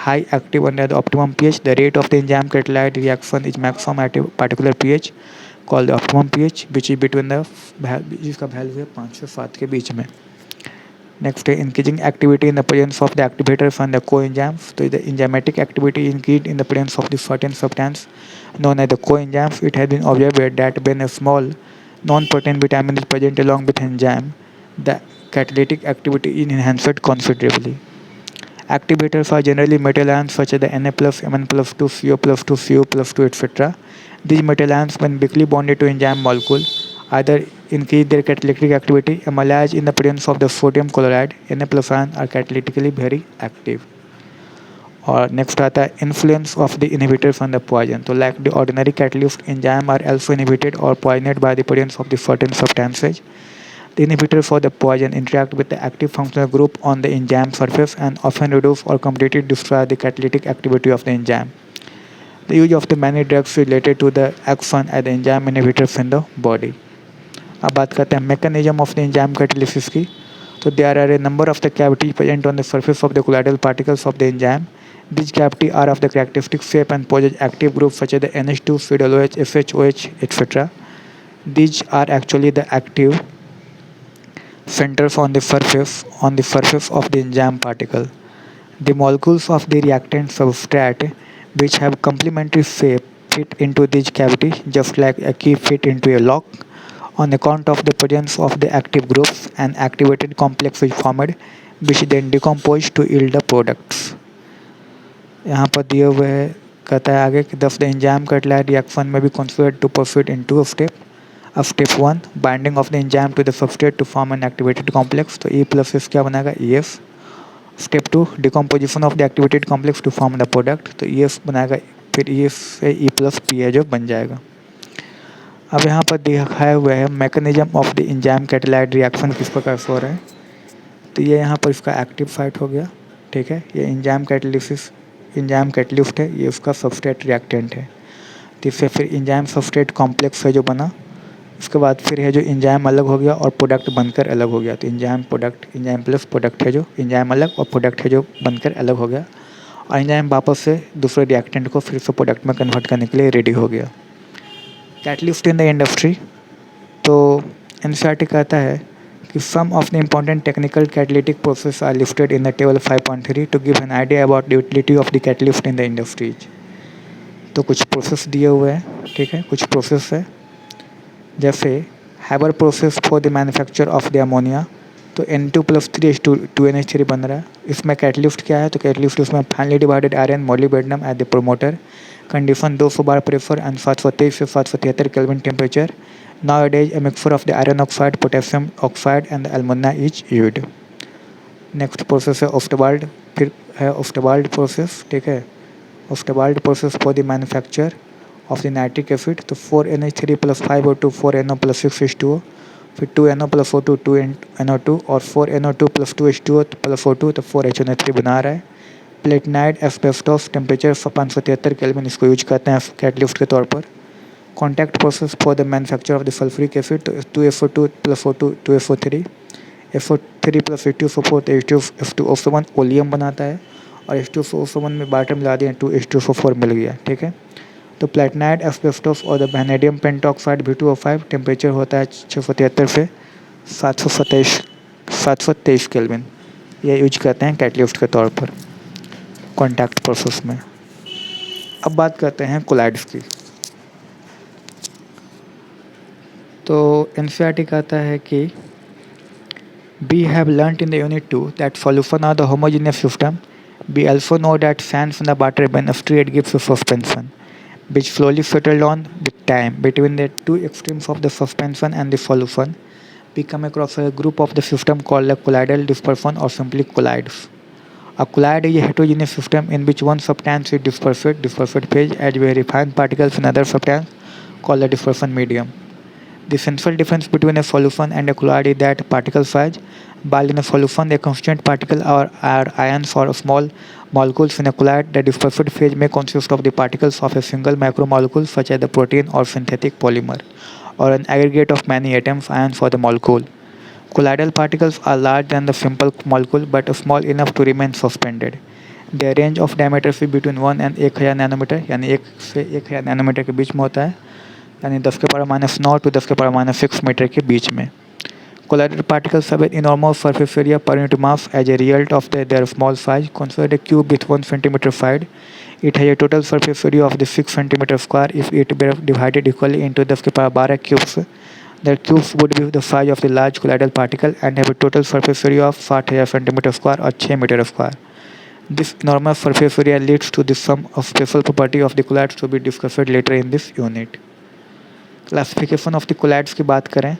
high active under the optimum pH. The rate of the enzyme catalyzed reaction is maximum at a particular pH called the optimum pH, which is between the जिसका value है 5 से 7 के बीच में. Next, increasing activity in the presence of the activators and the coenzymes. So the enzymatic activity increased in the presence of the certain substance known as the coenzymes. It has been observed that when a small non-protein vitamin is present along with enzyme, the catalytic activity is enhanced considerably. Activators are generally metal ions such as the Na plus, Mn plus 2, Co plus 2, Co plus 2, etc. These metal ions, when weakly bonded to enzyme molecule, either increase their catalytic activity, amylase in the presence of the sodium chloride. Na plus ions are catalytically very active. और next आता है influence of the inhibitors on the poison. तो like the ordinary catalyst enzyme are also inhibited और poisoned by the presence of the certain substances. The inhibitor for the poison interact with the active functional group on the enzyme surface and often reduce or completely destroy the catalytic activity of the enzyme. The use of the many drugs related to the action as the enzyme inhibitors in the body. अब बात करते हैं mechanism of the enzyme catalysis की. So there are a number of the cavities present on the surface of the colloidal particles of the enzyme. These cavities are of the characteristic shape and possess active groups such as the NH2, COOH, SHOH, etc. These are actually the active centers on the surface of the enzyme particle. The molecules of the reactant substrate which have complementary shape fit into these cavities just like a key fit into a lock. On account of the presence of the active groups, an activated complex is formed which then decompose to yield the products. यहाँ पर दिए हुए है कहता है आगे कि thus the enzyme catalyzed reaction may be considered to proceed in two steps. Step 1 binding of the enzyme to the substrate to form an activated complex. तो E plus S क्या बनाएगा ES. Step 2 decomposition of the activated complex to form the product. तो ES बनाएगा फिर ES से E plus PA जो बन जाएगा. अब यहाँ पर दिखाए हुए है mechanism of the enzyme catalysed reaction किस प्रकार से हो रहा है. तो ये यहाँ पर इसका एक्टिव साइट हो गया. ठीक है, ये एंजाइम कैटलिस्ट है, ये उसका सबस्ट्रेट रिएक्टेंट है. तो इससे फिर एंजाइम सबस्ट्रेट कॉम्प्लेक्स है जो बना. उसके बाद फिर है जो एंजाइम अलग हो गया और प्रोडक्ट बनकर अलग हो गया. तो एंजाइम प्लस प्रोडक्ट है जो एंजाइम अलग और प्रोडक्ट है जो बनकर अलग हो गया. और एंजाइम वापस से दूसरे रिएक्टेंट को फिर से प्रोडक्ट में कन्वर्ट करने के लिए रेडी हो गया. Catalyst in the industry. तो एनसीईआरटी कहता है कि some of the important technical catalytic process are listed in the table 5.3 to give an idea about the utility of the catalyst in the industries. तो कुछ process दिए हुए हैं. ठीक है, कुछ प्रोसेस है जैसे Haber process for the manufacture of the ammonia. तो N2 प्लस 3H2NH3 बन रहा है. इसमें कैटलिस्ट क्या है. तो कैटलिस्ट उसमें finally divided iron molybdenum at the promoter. Condition 200 bar pressure and 723 से 773 kelvin temperature. Nowadays a mixture of the iron oxide, potassium oxide and the alumina is used. Next process है Ostwald. फिर है Ostwald process. ठीक है, Ostwald process for the manufacture of the nitric acid. तो 4NH3 plus 5O2 4NO plus 6H2O. फिर 2NO plus O2 2NO2 और 4NO2 plus 2H2O plus O2 तो 4HNO3 बना रहा है. प्लेटिनाइड एस्बेस्टोस टेम्परेचर 573 केल्विन इसको यूज करते हैं कैटलिस्ट के तौर पर. Contact process for the manufacture of the sulphuric acid. तो 2FO2 plus O2 2FO3 FO3 plus H2SO4 तो H2SO1 ओलियम बनाता है और H2SO1 में बाटर मिला दिया 2H2SO4 मिल गया. ठीक है, तो प्लेटिनाइड एस्बेस्टोस और the vanadium pentoxide V2O5 temperature होता है 673 से 723 केल्विन. ये यूज करते हैं कैटलिस्ट के तौर पर कॉन्टैक्ट प्रोसेस में. अब बात करते हैं कोलाइड्स की. तो एनसीईआरटी कहता है कि we have learnt in the unit 2 that solution are the homogeneous system. We also know that sands in the water when stirred gives a suspension which slowly settled on with time. Between the two extremes of the suspension and the solution we come across a group of the system called a colloidal dispersion or simply colloids. A colloid is a heterogeneous system in which one substance is dispersed phase as very fine particles in other substance called the dispersion medium. The essential difference between a solution and a colloid is that particle size. While in a solution a constant particle or ions or small molecules, in a colloid the dispersed phase may consist of the particles of a single macromolecule such as the protein or synthetic polymer or an aggregate of many atoms, ions or the molecule. Colloidal particles are larger than the simple molecule but small enough to remain suspended. Their range of diameter is between 1 and 1000 nanometre यानी 1 से 1000 nanometre के बीच में होता है, यानी 10 के power -9 to 10 के power -6 metre के बीच में. Colloidal particles have an enormous surface area per unit mass as a result of their small size. Consider a cube with 1 centimeter side. It has a total surface area of the 6 centimeter square. If it were divided equally into 10 के power 12 cubes, the cubes would be the size of the large colloidal particle and have a total surface area of 60,000 centimeter square or 6 meter square. This enormous surface area leads to the sum of special property of the colloids to be discussed later in this unit. Classification of the colloids की बात करें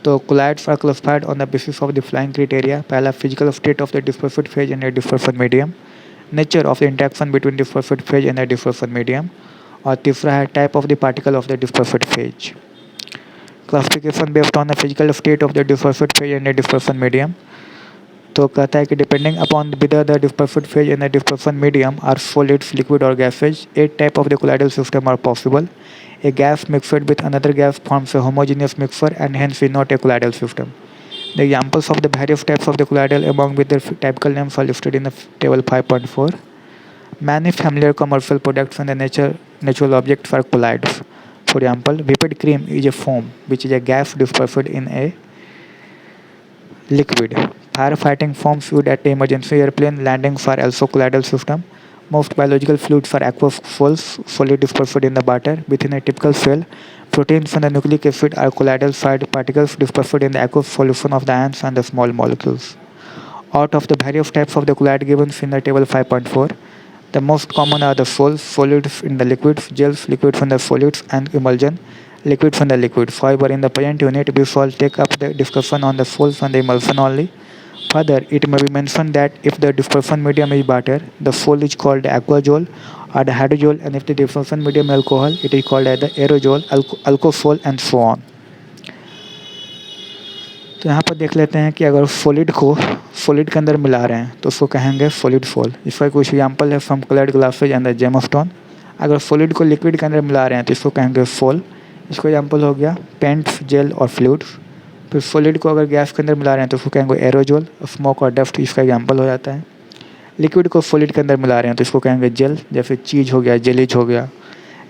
तो colloids are classified on the basis of the following criteria. पहला physical state of the dispersive phase and the dispersive medium, nature of the interaction between dispersive phase and the dispersive medium, और तीसरा है type of the particle of the dispersive phase. Classification based on the physical state of the dispersive phase and the dispersive medium. तो कहता है कि depending upon whether the dispersion phase and the dispersion medium are solids, liquid or gases, 8 type of the colloidal system are possible. A gas mixed with another gas forms a homogeneous mixture and hence is not a colloidal system. The examples of the various types of the colloidal among with their typical names are listed in the table 5.4. Many familiar commercial products and the natural objects are colloids. For example, whipped cream is a foam which is a gas dispersed in a liquid. Firefighting foams used at emergency airplane landings are also colloidal system. Most biological fluids are aqueous solid dispersed in the water. Within a typical cell, proteins and the nucleic acid are colloidal side particles dispersed in the aqueous solution of the ions and the small molecules. Out of the various types of the colloid given in the table 5.4, the most common are the solids in the liquids, gels, liquids in the solids, and emulsion, liquids in the liquids. However, in the present unit, we shall take up the discussion on the sols and the emulsion only. Further, it may be mentioned that if the dispersion medium is water, the sol is called aquazole or the hydrozole, and if the dispersion medium is alcohol, it is called as the aerosol, alcohol, and so on. तो यहाँ पर देख लेते हैं कि अगर solid को solid के अंदर मिला रहे हैं तो उसको कहेंगे सॉलिड सोल. इसका कुछ एग्जांपल है from coloured glasses and the gemstone. अगर सॉलिड को लिक्विड के अंदर मिला रहे हैं तो इसको कहेंगे सोल. इसका एग्जांपल हो गया पेंट्स, जेल और फ्लूइड्स. फिर सॉलिड को अगर गैस के अंदर मिला रहे हैं तो उसको कहेंगे एरोजोल, स्मोक और डस्ट इसका एग्जांपल हो जाता है. लिक्विड को सॉलिड के अंदर मिला रहे हैं तो इसको कहेंगे जेल, जैसे चीज़ हो गया, जेलीज हो गया.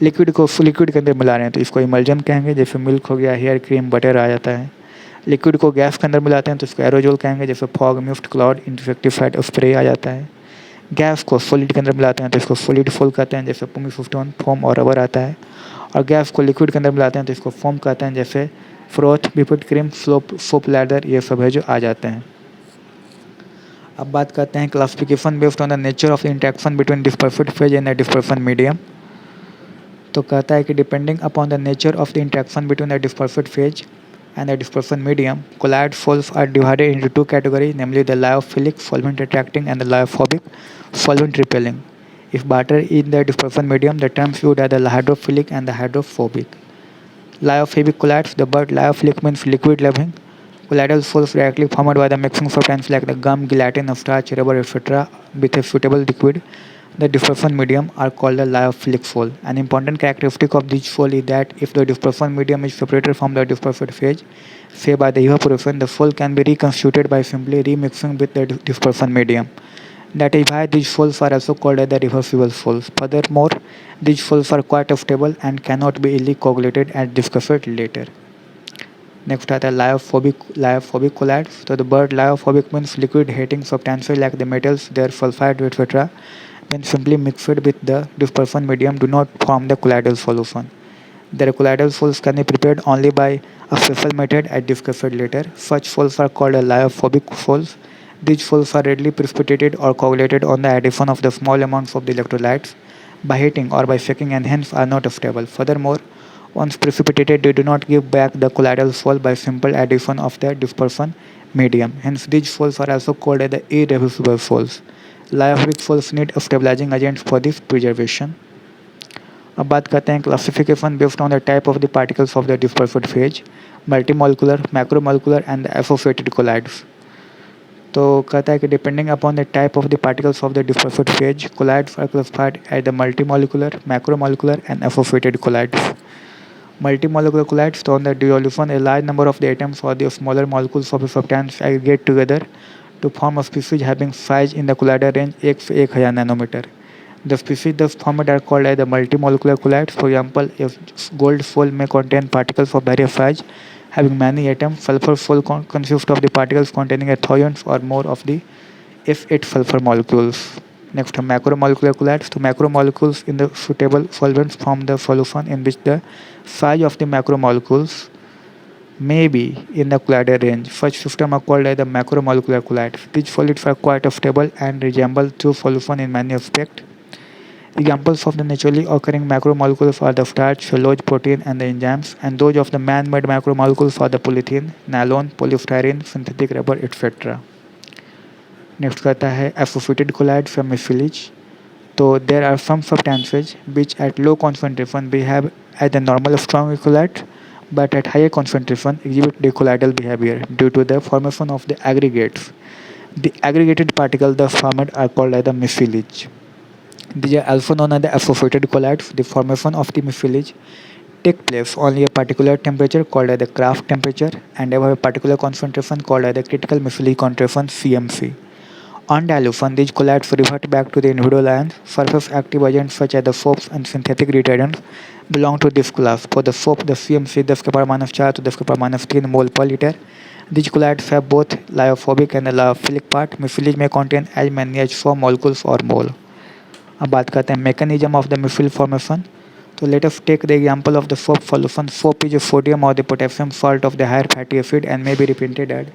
लिक्विड को लिक्विड के अंदर मिला रहे हैं तो इसको इमल्जन कहेंगे, जैसे मिल्क हो गया, हेयर क्रीम, बटर आ जाता है. लिक्विड को गैस के अंदर मिलाते हैं तो इसको एरोजोल कहेंगे, जैसे fog, mist, cloud, insecticide spray आ जाता है. गैस को सॉलिड के अंदर मिलाते हैं तो इसको सॉलिड सोल कहते हैं, जैसे पुंगिस्टोन, फोम और रबर आता है. और गैस को लिक्विड के अंदर मिलाते हैं तो इसको फोम कहते हैं, जैसे froth, whipped cream, soap ladder, ये सब है जो आ जाते हैं. अब बात करते हैं classification based on the nature of the interaction between dispersive phase and the dispersion medium. तो कहता है कि depending upon the nature of the interaction between the dispersive phase and the dispersion medium, colloid sols are divided into two categories, namely the lyophilic, solvent attracting, and the lyophobic, solvent repelling. If water in the dispersion medium, the terms used are the hydrophilic and the hydrophobic. Lyophobic colloids, the word lyophilic means liquid loving. Colloidal sols directly formed by the mixing substance like the gum, gelatin, starch, rubber, etc. with a suitable liquid. The dispersion medium are called the lyophilic sol. An important characteristic of this sol is that if the dispersion medium is separated from the dispersed phase, say by the evaporation, the sol can be reconstituted by simply remixing with the dispersion medium. That is why these sols are also called as the reversible sols. Furthermore, these sols are quite stable and cannot be easily coagulated as discussed later. Next आता है lyophobic colloids. So the word lyophobic means liquid hating substances like the metals, their sulfide, etc. when simply mixed with the dispersion medium do not form the colloidal solution. Their colloidal sols can be prepared only by a special method as discussed later. Such sols are called lyophobic sols. These sols are readily precipitated or coagulated on the addition of the small amounts of the electrolytes by heating or by shaking and hence are not stable. Furthermore, once precipitated, they do not give back the colloidal sol by simple addition of the dispersion medium. Hence, these sols are also called the irreversible sols. Lyophobic sols need stabilizing agents for this preservation. अब बात करते हैं classification based on the type of the particles of the dispersive phase, multimolecular, macromolecular and associated colloids. तो कहता है कि depending upon the type of the particles of the dispersive phase, colloids are classified as the multimolecular, macromolecular and associated colloids. Multimolecular colloids, on the dissolution, a large number of the atoms or the smaller molecules of a substance aggregate together to form a species having size in the colloidal range 1 से 1000 nanometer. The species thus formed are called as the multimolecular colloids. For example, a gold sol may contain particles of various size having many atoms. Sulfur sol consists of the particles containing thousands or more of the S8 sulfur molecules. Next, macromolecular colloids. So macromolecules in the suitable solvents form the solution in which the size of the macromolecules may be in the colloidal range. Such systems are called as the macromolecular colloids. These solids are quite stable and resemble true solution in many aspects. Examples of the naturally occurring macromolecules are the starch, cellulose, protein, and the enzymes, and those of the man-made macromolecules are the polythene, nylon, polystyrene, synthetic rubber, etc. Next कहता है associated colloids from mycelium. So there are some substances which at low concentration behave as a normal strong colloid, but at higher concentration exhibit decolloidal behavior due to the formation of the aggregates. The aggregated particles thus formed are called as the mycelium. These are also known as the associated colloids. The formation of the mycelium take place only a particular temperature called as the Kraft temperature and above a particular concentration called as the critical mycelium concentration CMC. On dilution, these colloids revert back to the individual ions. Surface active agents such as the soaps and synthetic detergents belong to this class. For the soap, the CMC 10 के power -4 to 10 के power -3 mole per liter. These colloids have both lyophobic and the lyophilic part. Mycelium may contain as many as 4 molecules or mole. अब बात करते हैं mechanism of the mycel formation. So let us take the example of the soap solution. Soap is a sodium or the potassium salt of the higher fatty acid and may be represented as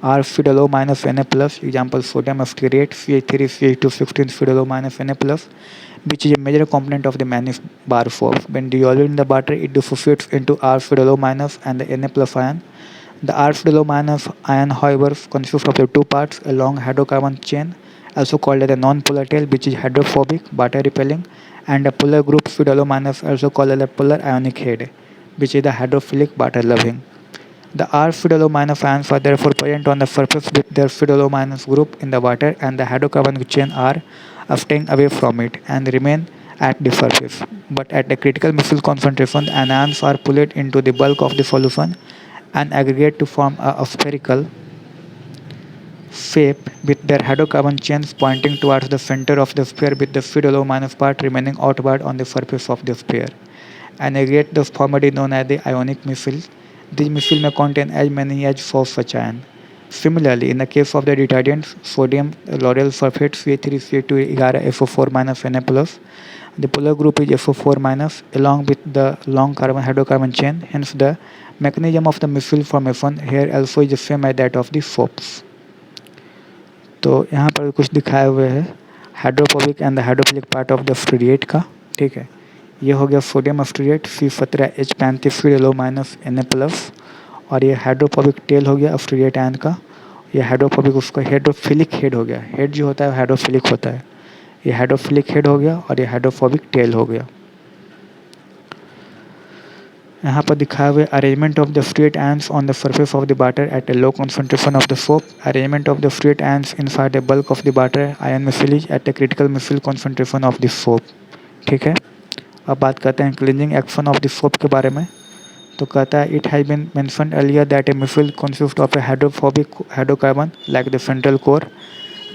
R phenol minus Na plus. Example sodium stearate CH3 CH2 phenol minus Na plus, which is a major component of the many bar soap. When dissolved in the water, it dissociates into R phenol minus and the Na plus ion. The R phenol minus ion, however, consists of the two parts, a long hydrocarbon chain, also called as a non-polar tail, which is hydrophobic, water repelling, and a polar group phenol minus, also called as a polar ionic head, which is the hydrophilic, water loving. The R phenol minus ions are therefore present on the surface with their phenol minus group in the water, and the hydrocarbon chain are staying away from it and remain at the surface. But at the critical mycel concentration, the anions are pulled into the bulk of the solution and aggregate to form a spherical shape with their hydrocarbon chains pointing towards the center of the sphere, with the phenol minus part remaining outward on the surface of the sphere. An aggregate thus formed is known as the ionic mycel. This mycel may contain as many as 4 such ions. Similarly, in the case of the detergents, sodium lauryl sulfate CH3CH2 SO4 minus Na plus, the polar group is SO4 minus along with the long carbon hydrocarbon chain. Hence, the mechanism of the mycel formation here also is the same as that of the soaps. तो यहाँ पर कुछ दिखाए हुए है hydrophobic and the hydrophilic part of the stearate का. ठीक है, ये हो गया सोडियम स्टीरिएट C17H35 लो माइनस Na प्लस, और ये हाइड्रोफोबिक टेल हो गया स्टीरिएट आयन का. ये हाइड्रोफोबिक उसका हाइड्रोफिलिक हेड हो गया. हेड जो होता है हाइड्रोफिलिक होता है. ये हाइड्रोफिलिक हेड हो गया और ये हाइड्रोफोबिक टेल हो गया. यहाँ पर दिखाया हुआ arrangement of the stearate ions on the surface of the water at a low concentration of the soap. Arrangement of the stearate ions inside the bulk of the water ion micelles at a critical micelle concentration of the soap. ठीक है, अब बात करते हैं cleaning action of the soap के बारे में. तो कहता है it has been mentioned earlier that a micelle consist of A hydrophobic hydrocarbon like the central core.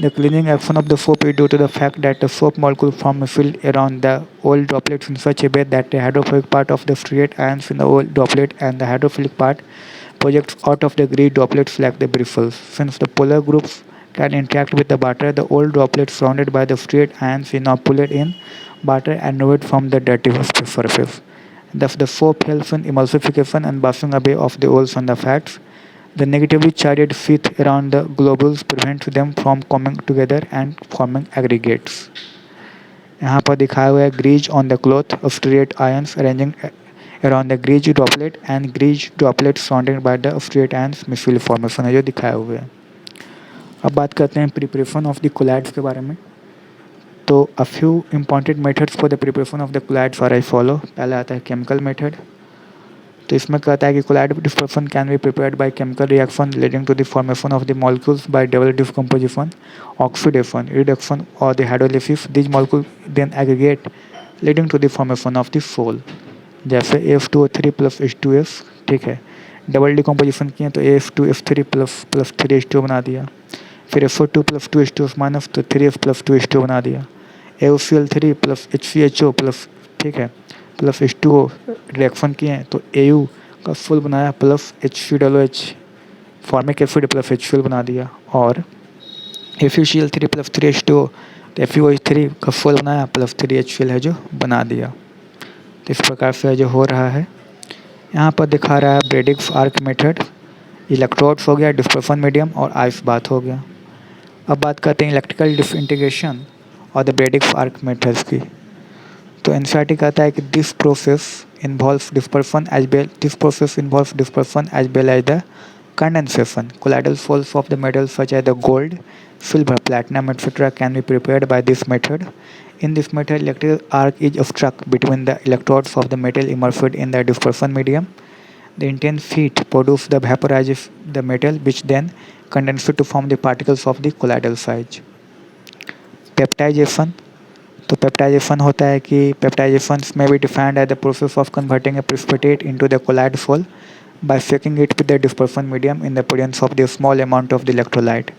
The cleaning action of the soap is due to the fact that the soap molecule form filled around the oil droplets in such a way that the hydrophobic part of the striate ions in the oil droplet and the hydrophilic part projects out of the grease droplets like the bristles. Since the polar groups can interact with the water, the oil droplets surrounded by the striate ions is now pulled in water and removed from the dirty surface. Thus, the soap helps in emulsification and washing away of the oils and the fats. The negatively charged sheath around the globules prevents them from coming together and forming aggregates. यहाँ पर दिखाया हुआ है grease on the cloth of striate ions arranging around the grease droplet and grease droplets surrounded by the striate ions misal formation है जो दिखाया हुआ है. अब बात करते हैं preparation of the colloids के बारे में. तो a few important methods for the preparation of the colloids are as follow. पहला आता है chemical method. तो इसमें कहता है कि colloid dispersion can be prepared by chemical reaction leading to the formation of the molecules by double decomposition, oxidation, reduction or the hydrolysis. These molecules then aggregate leading to the formation of the sol. जैसे AF2O3 plus H2S. ठीक है, double decomposition किए तो AF2F3 plus 3H2 बना दिया. फिर FO2 plus 2H2S minus तो 3F plus 2H2 बना दिया. AuCl3 प्लस HCHO प्लस, ठीक है, प्लस H2O रिएक्शन किए हैं तो Au का फुल बनाया plus HCOOH formic acid plus HCl बना दिया. और FeCl3 प्लस 3H2O तो FeOH3 का फुल बनाया प्लस 3HCl है जो बना दिया. तो इस प्रकार से जो हो रहा है यहाँ पर दिखा रहा है ब्रेडिक्स आर्क मेथड, इलेक्ट्रोड्स हो गया, डिस्पर्सन मीडियम और आइस बाथ हो गया। अब बात करते हैं इलेक्ट्रिकल डिसइंटीग्रेशन और द ब्रेडिक्स आर्क मेथड्स की। तो एनसीईआरटी कहता है कि this process involves dispersion as well as the condensation. Colloidal salts of the metals such as the gold, silver, platinum, etc. can be prepared by this method. In this method, electrical arc is struck between the electrodes of the metal immersed in the dispersion medium. The intense heat produces the vaporizes the metal, which then condenses to form the particles of the colloidal size. Peptidization. तो peptization होता है कि peptization में भी defined as the process of converting a precipitate into the colloid sol by shaking it with the dispersion medium in the presence of the small amount of the electrolyte.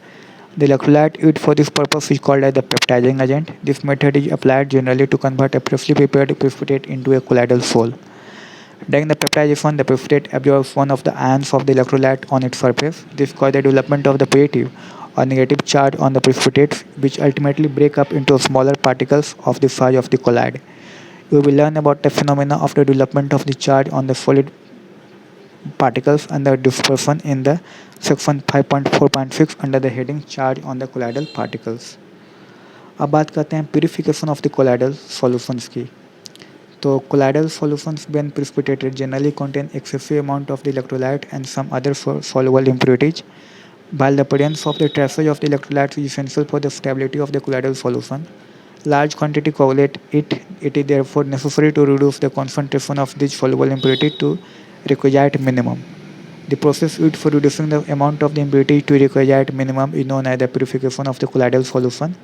The electrolyte used for this purpose is called as the peptidizing agent. This method is applied generally to convert a freshly prepared precipitate into a colloidal sol. During the peptidization, the precipitate absorbs one of the ions of the electrolyte on its surface. This causes the development of the positive or negative charge on the precipitates, which ultimately break up into smaller particles of the size of the colloid. You will learn about the phenomena of the development of the charge on the solid particles and the dispersion in the section 5.4.6 under the heading charge on the colloidal particles. अब बात करते हैं purification of the colloidal solutions की। तो colloidal solutions when precipitated generally contain excessive amount of the electrolyte and some other soluble impurities. While the presence of the traces of the electrolytes is essential for the stability of the colloidal solution, large quantity coagulate it. It is therefore necessary to reduce the concentration of this soluble impurity to requisite minimum. The process used for reducing the amount of the impurity to requisite minimum is known as the purification of the colloidal solution.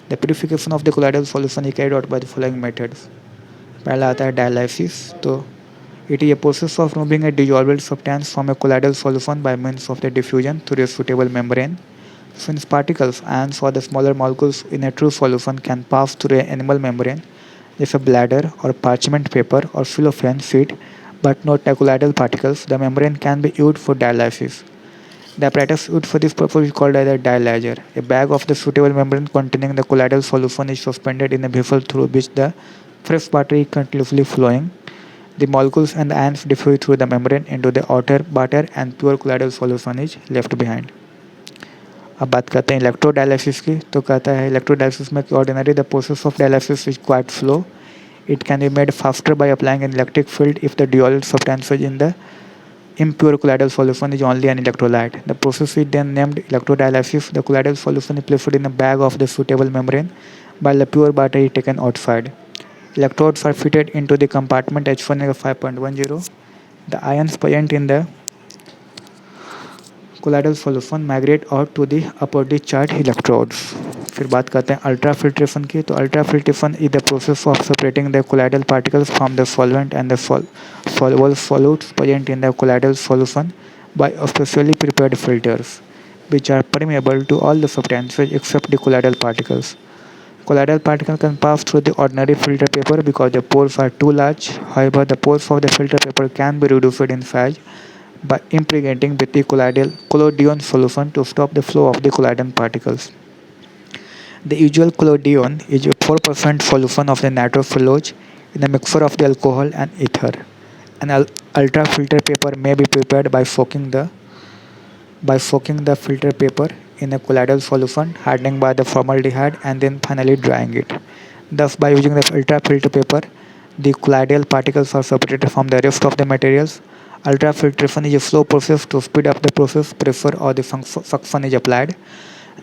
The purification of the colloidal solution is carried out by the following methods. पहला आता है dialysis. तो it is a process of removing a dissolved substance from a colloidal solution by means of the diffusion through a suitable membrane. Since particles, ions or the smaller molecules in a true solution can pass through an animal membrane, just a bladder or parchment paper or cellophane sheet, but not the colloidal particles, the membrane can be used for dialysis. The apparatus used for this purpose is called as a dialyzer. A bag of the suitable membrane containing the colloidal solution is suspended in a vessel through which the fresh water is continuously flowing. The molecules and the ions diffuse through the membrane into the outer water and pure colloidal solution is left behind. अब बात करते हैं electrodialysis की। तो कहता है electrodialysis में ordinary the process of dialysis is quite slow. It can be made faster by applying an electric field if the dissolved substances in the impure colloidal solution is only an electrolyte. The process is then named electrodialysis. The colloidal solution is placed in a bag of the suitable membrane while the pure water is taken outside. Electrodes are fitted into the compartment H1 5.10. The ions present in the colloidal solution migrate out to the upwardly charged electrodes. फिर बात करते हैं ultra filtration की। तो ultra filtration is the process of separating the colloidal particles from the solvent and the soluble solutes present in the colloidal solution by specially prepared filters which are permeable to all the substances except the colloidal particles. Colloidal particles can pass through the ordinary filter paper because the pores are too large. However, the pores of the filter paper can be reduced in size by impregnating with the collodion solution to stop the flow of the colloidal particles. The usual collodion is a 4% solution of the nitrocellulose in a mixture of the alcohol and ether. An ultra-filter paper may be prepared by soaking the filter paper in a colloidal solution, hardening by the formaldehyde, and then finally drying it. Thus, by using the ultra-filter paper, the colloidal particles are separated from the rest of the materials. Ultrafiltration is a slow process. To speed up the process, pressure or the suction is applied.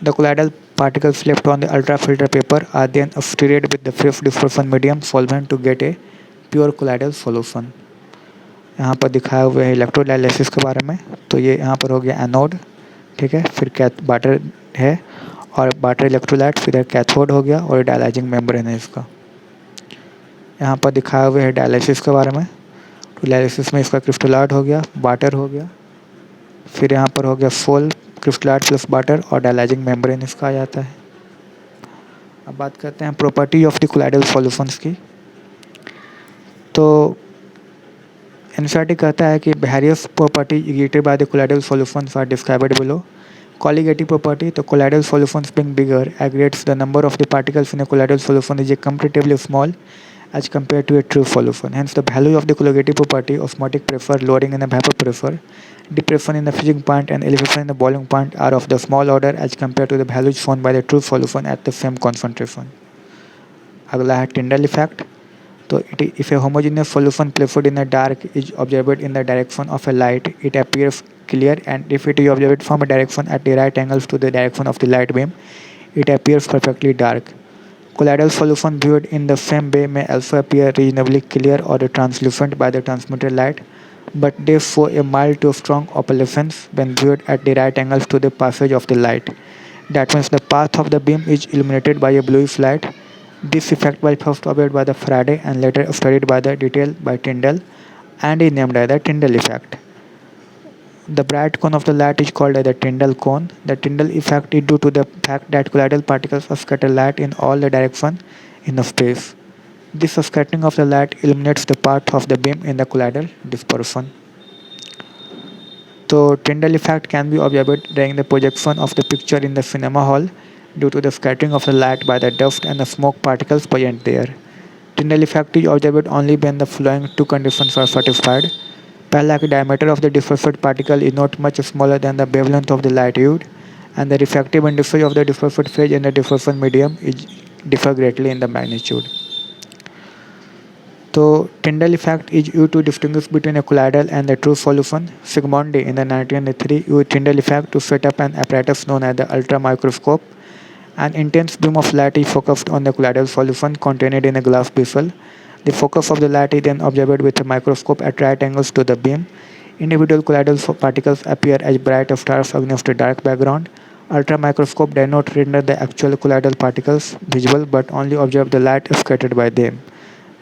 The colloidal particles left on the ultrafilter paper are then stirred with the fresh dispersion medium solvent to get a pure colloidal solution. यहाँ पर दिखाया हुआ है electrodialysis के बारे में। तो ये यहाँ पर हो गया एनोड, ठीक है, फिर वाटर है और वाटर इलेक्ट्रोलाइट, फिर कैथोड हो गया और डायलाइजिंग मेम्ब्रेन है इसका। यहाँ पर दिखाया हुआ है डायलिसिस के बारे में। तो डायलिसिस में इसका क्रिस्टलाइट हो गया, वाटर हो गया, फिर यहाँ पर हो गया सोल, क्रिस्टलाइट प्लस वाटर और डायलाइजिंग मेम्ब्रेन इसका आ जाता है। अब बात करते हैं property of the colloidal solutions की। तो एनसीईआरटी कहता है कि various property exhibited by the colloidal solutions are described below. Colligative property, the colloidal solutions being bigger aggregates the number of the particles in a colloidal solution is comparatively small as compared to a true solution. Hence, the value of the colligative property osmotic pressure, lowering in the vapor pressure, depression in the freezing point, and elevation in the boiling point are of the small order as compared to the values shown by the true solution at the same concentration. अगला है Tyndall effect. So if a homogeneous solution placed in the dark is observed in the direction of a light, it appears clear, and if it is observed from a direction at the right angles to the direction of the light beam, it appears perfectly dark. Colloidal solution viewed in the same way may also appear reasonably clear or translucent by the transmitted light, but they show a mild to strong opalescence when viewed at the right angles to the passage of the light. That means the path of the beam is illuminated by a bluish light. This effect was first observed by the Faraday and later studied by the detail by Tyndall and is named as the Tyndall effect. The bright cone of the light is called as the Tyndall cone. The Tyndall effect is due to the fact that colloidal particles scatter light in all the directions in the space. This scattering of the light illuminates the path of the beam in the colloidal dispersion. So, Tyndall effect can be observed during the projection of the picture in the cinema hall due to the scattering of the light by the dust and the smoke particles present there. Tyndall effect is observed only when the following two conditions are satisfied. पहला कि diameter of the dispersed particle is not much smaller than the wavelength of the light used, and the refractive indices of the dispersed phase in the dispersion medium is differ greatly in the magnitude. So, Tyndall effect is used to distinguish between a colloidal and the true solution. Sigmondi in the 1903 used Tyndall effect to set up an apparatus known as the ultramicroscope. An intense beam of light is focused on the colloidal solution contained in a glass vessel. The focus of the light is then observed with a microscope at right angles to the beam. Individual colloidal particles appear as bright stars against a dark background. Ultramicroscope does not render the actual colloidal particles visible but only observe the light scattered by them.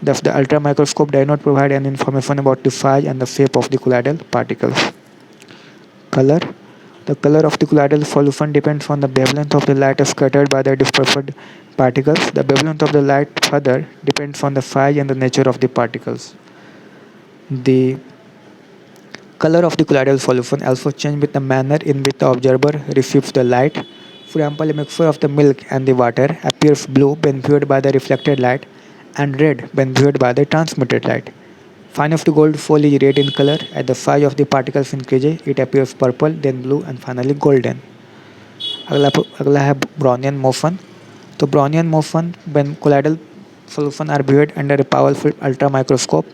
Thus, the ultramicroscope does not provide any information about the size and the shape of the colloidal particles. Color. The color of the colloidal solution depends on the wavelength of the light scattered by the dispersed particles. The wavelength of the light further depends on the size and the nature of the particles. The color of the colloidal solution also changes with the manner in which the observer receives the light. For example, a mixture of the milk and the water appears blue when viewed by the reflected light and red when viewed by the transmitted light. Fine of the gold foil is red in color. As the size of the particles increases, it appears purple, then blue, and finally golden. अगला है Brownian motion. तो Brownian motion when colloidal solution are viewed under a powerful ultramicroscope,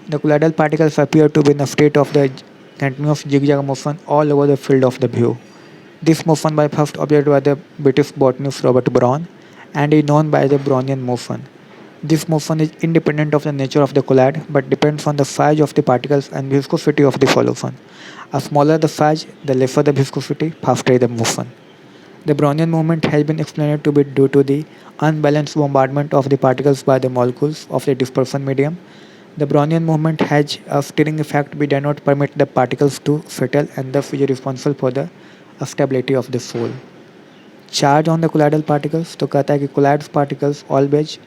the colloidal particles appear to be in a state of the continuous zigzag motion all over the field of the view. This motion was first observed by the British botanist Robert Brown and is known by the Brownian motion. This motion is independent of the nature of the colloid but depends on the size of the particles and viscosity of the solution. As smaller the size, the lesser the viscosity, faster the motion. The Brownian movement has been explained to be due to the unbalanced bombardment of the particles by the molecules of the dispersion medium. The Brownian movement has a steering effect which does not permit the particles to settle and thus is responsible for the stability of the fall. Charge on the colloidal particles. तो कहता है कि colloidal particles always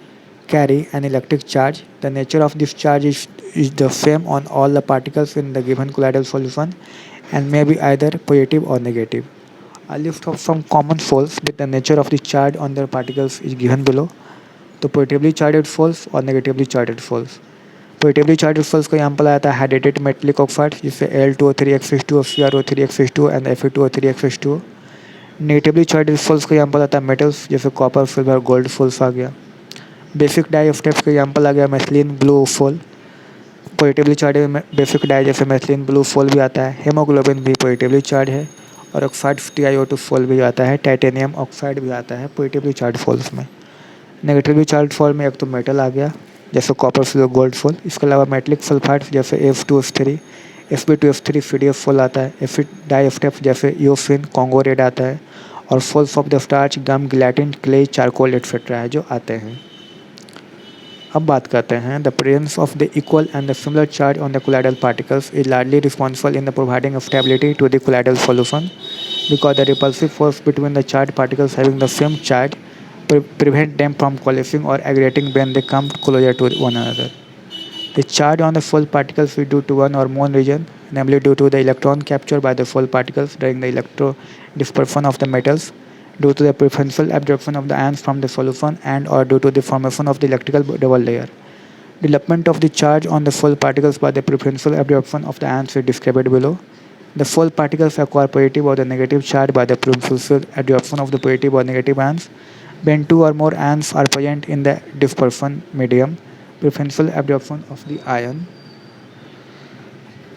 carry an electric charge. The nature of this charge is the same on all the particles in the given colloidal solution and may be either positive or negative. A list of some common salts with the nature of the charge on their particles is given below. तो positively charged salts और negatively charged salts. Positively charged salts का example आता है hydrated metallic oxide जिससे Al2O3X2 CrO3X2 and Fe2O3X2. Negatively charge salts का example आता है metals जैसे कॉपर सिल्वर गोल्ड salts आ गया. बेसिक डाई ऑफ टाइप्स का एग्जाम्पल आ गया मैथिलीन ब्लू फोल. पॉजिटिवली चार्ज बेसिक डाई जैसे मैथिलीन ब्लू फोल भी आता है. हेमोग्लोबिन भी पॉजिटिवली चार्ज है और ऑक्साइड TiO2 फोल भी आता है. टाइटेनियम ऑक्साइड भी आता है पॉजिटिवली चार्ज फोल्स में. नेगेटिवली चार्ज फोल में एक तो मेटल आ गया जैसे कॉपर सिल्वर गोल्ड फोल. इसके अलावा मेटलिक सल्फाइड जैसे F2S3 Sp2S3 CDF फोल आता है. एसिड डाई ऑफ टाइप्स जैसे यूफिन कॉन्गो रेड आता है और sols of the starch gum gelatin clay charcoal etcetera है जो आते हैं. अब बात करते हैं the presence of the equal and the similar charge on the colloidal particles is largely responsible in the providing of stability to the colloidal solution because the repulsive force between the charged particles having the same charge prevent them from coalescing or aggregating when they come closer to one another. The charge on the full particles is due to one or more reason, namely due to the electron captured by the full particles during the electrodispersion of the metals, due to the preferential absorption of the ions from the solution and or due to the formation of the electrical double layer. Development of the charge on the full particles by the preferential absorption of the ions is described below. The full particles acquire positive or the negative charge by the preferential absorption of the positive or negative ions. When two or more ions are present in the dispersion medium, preferential absorption of the ion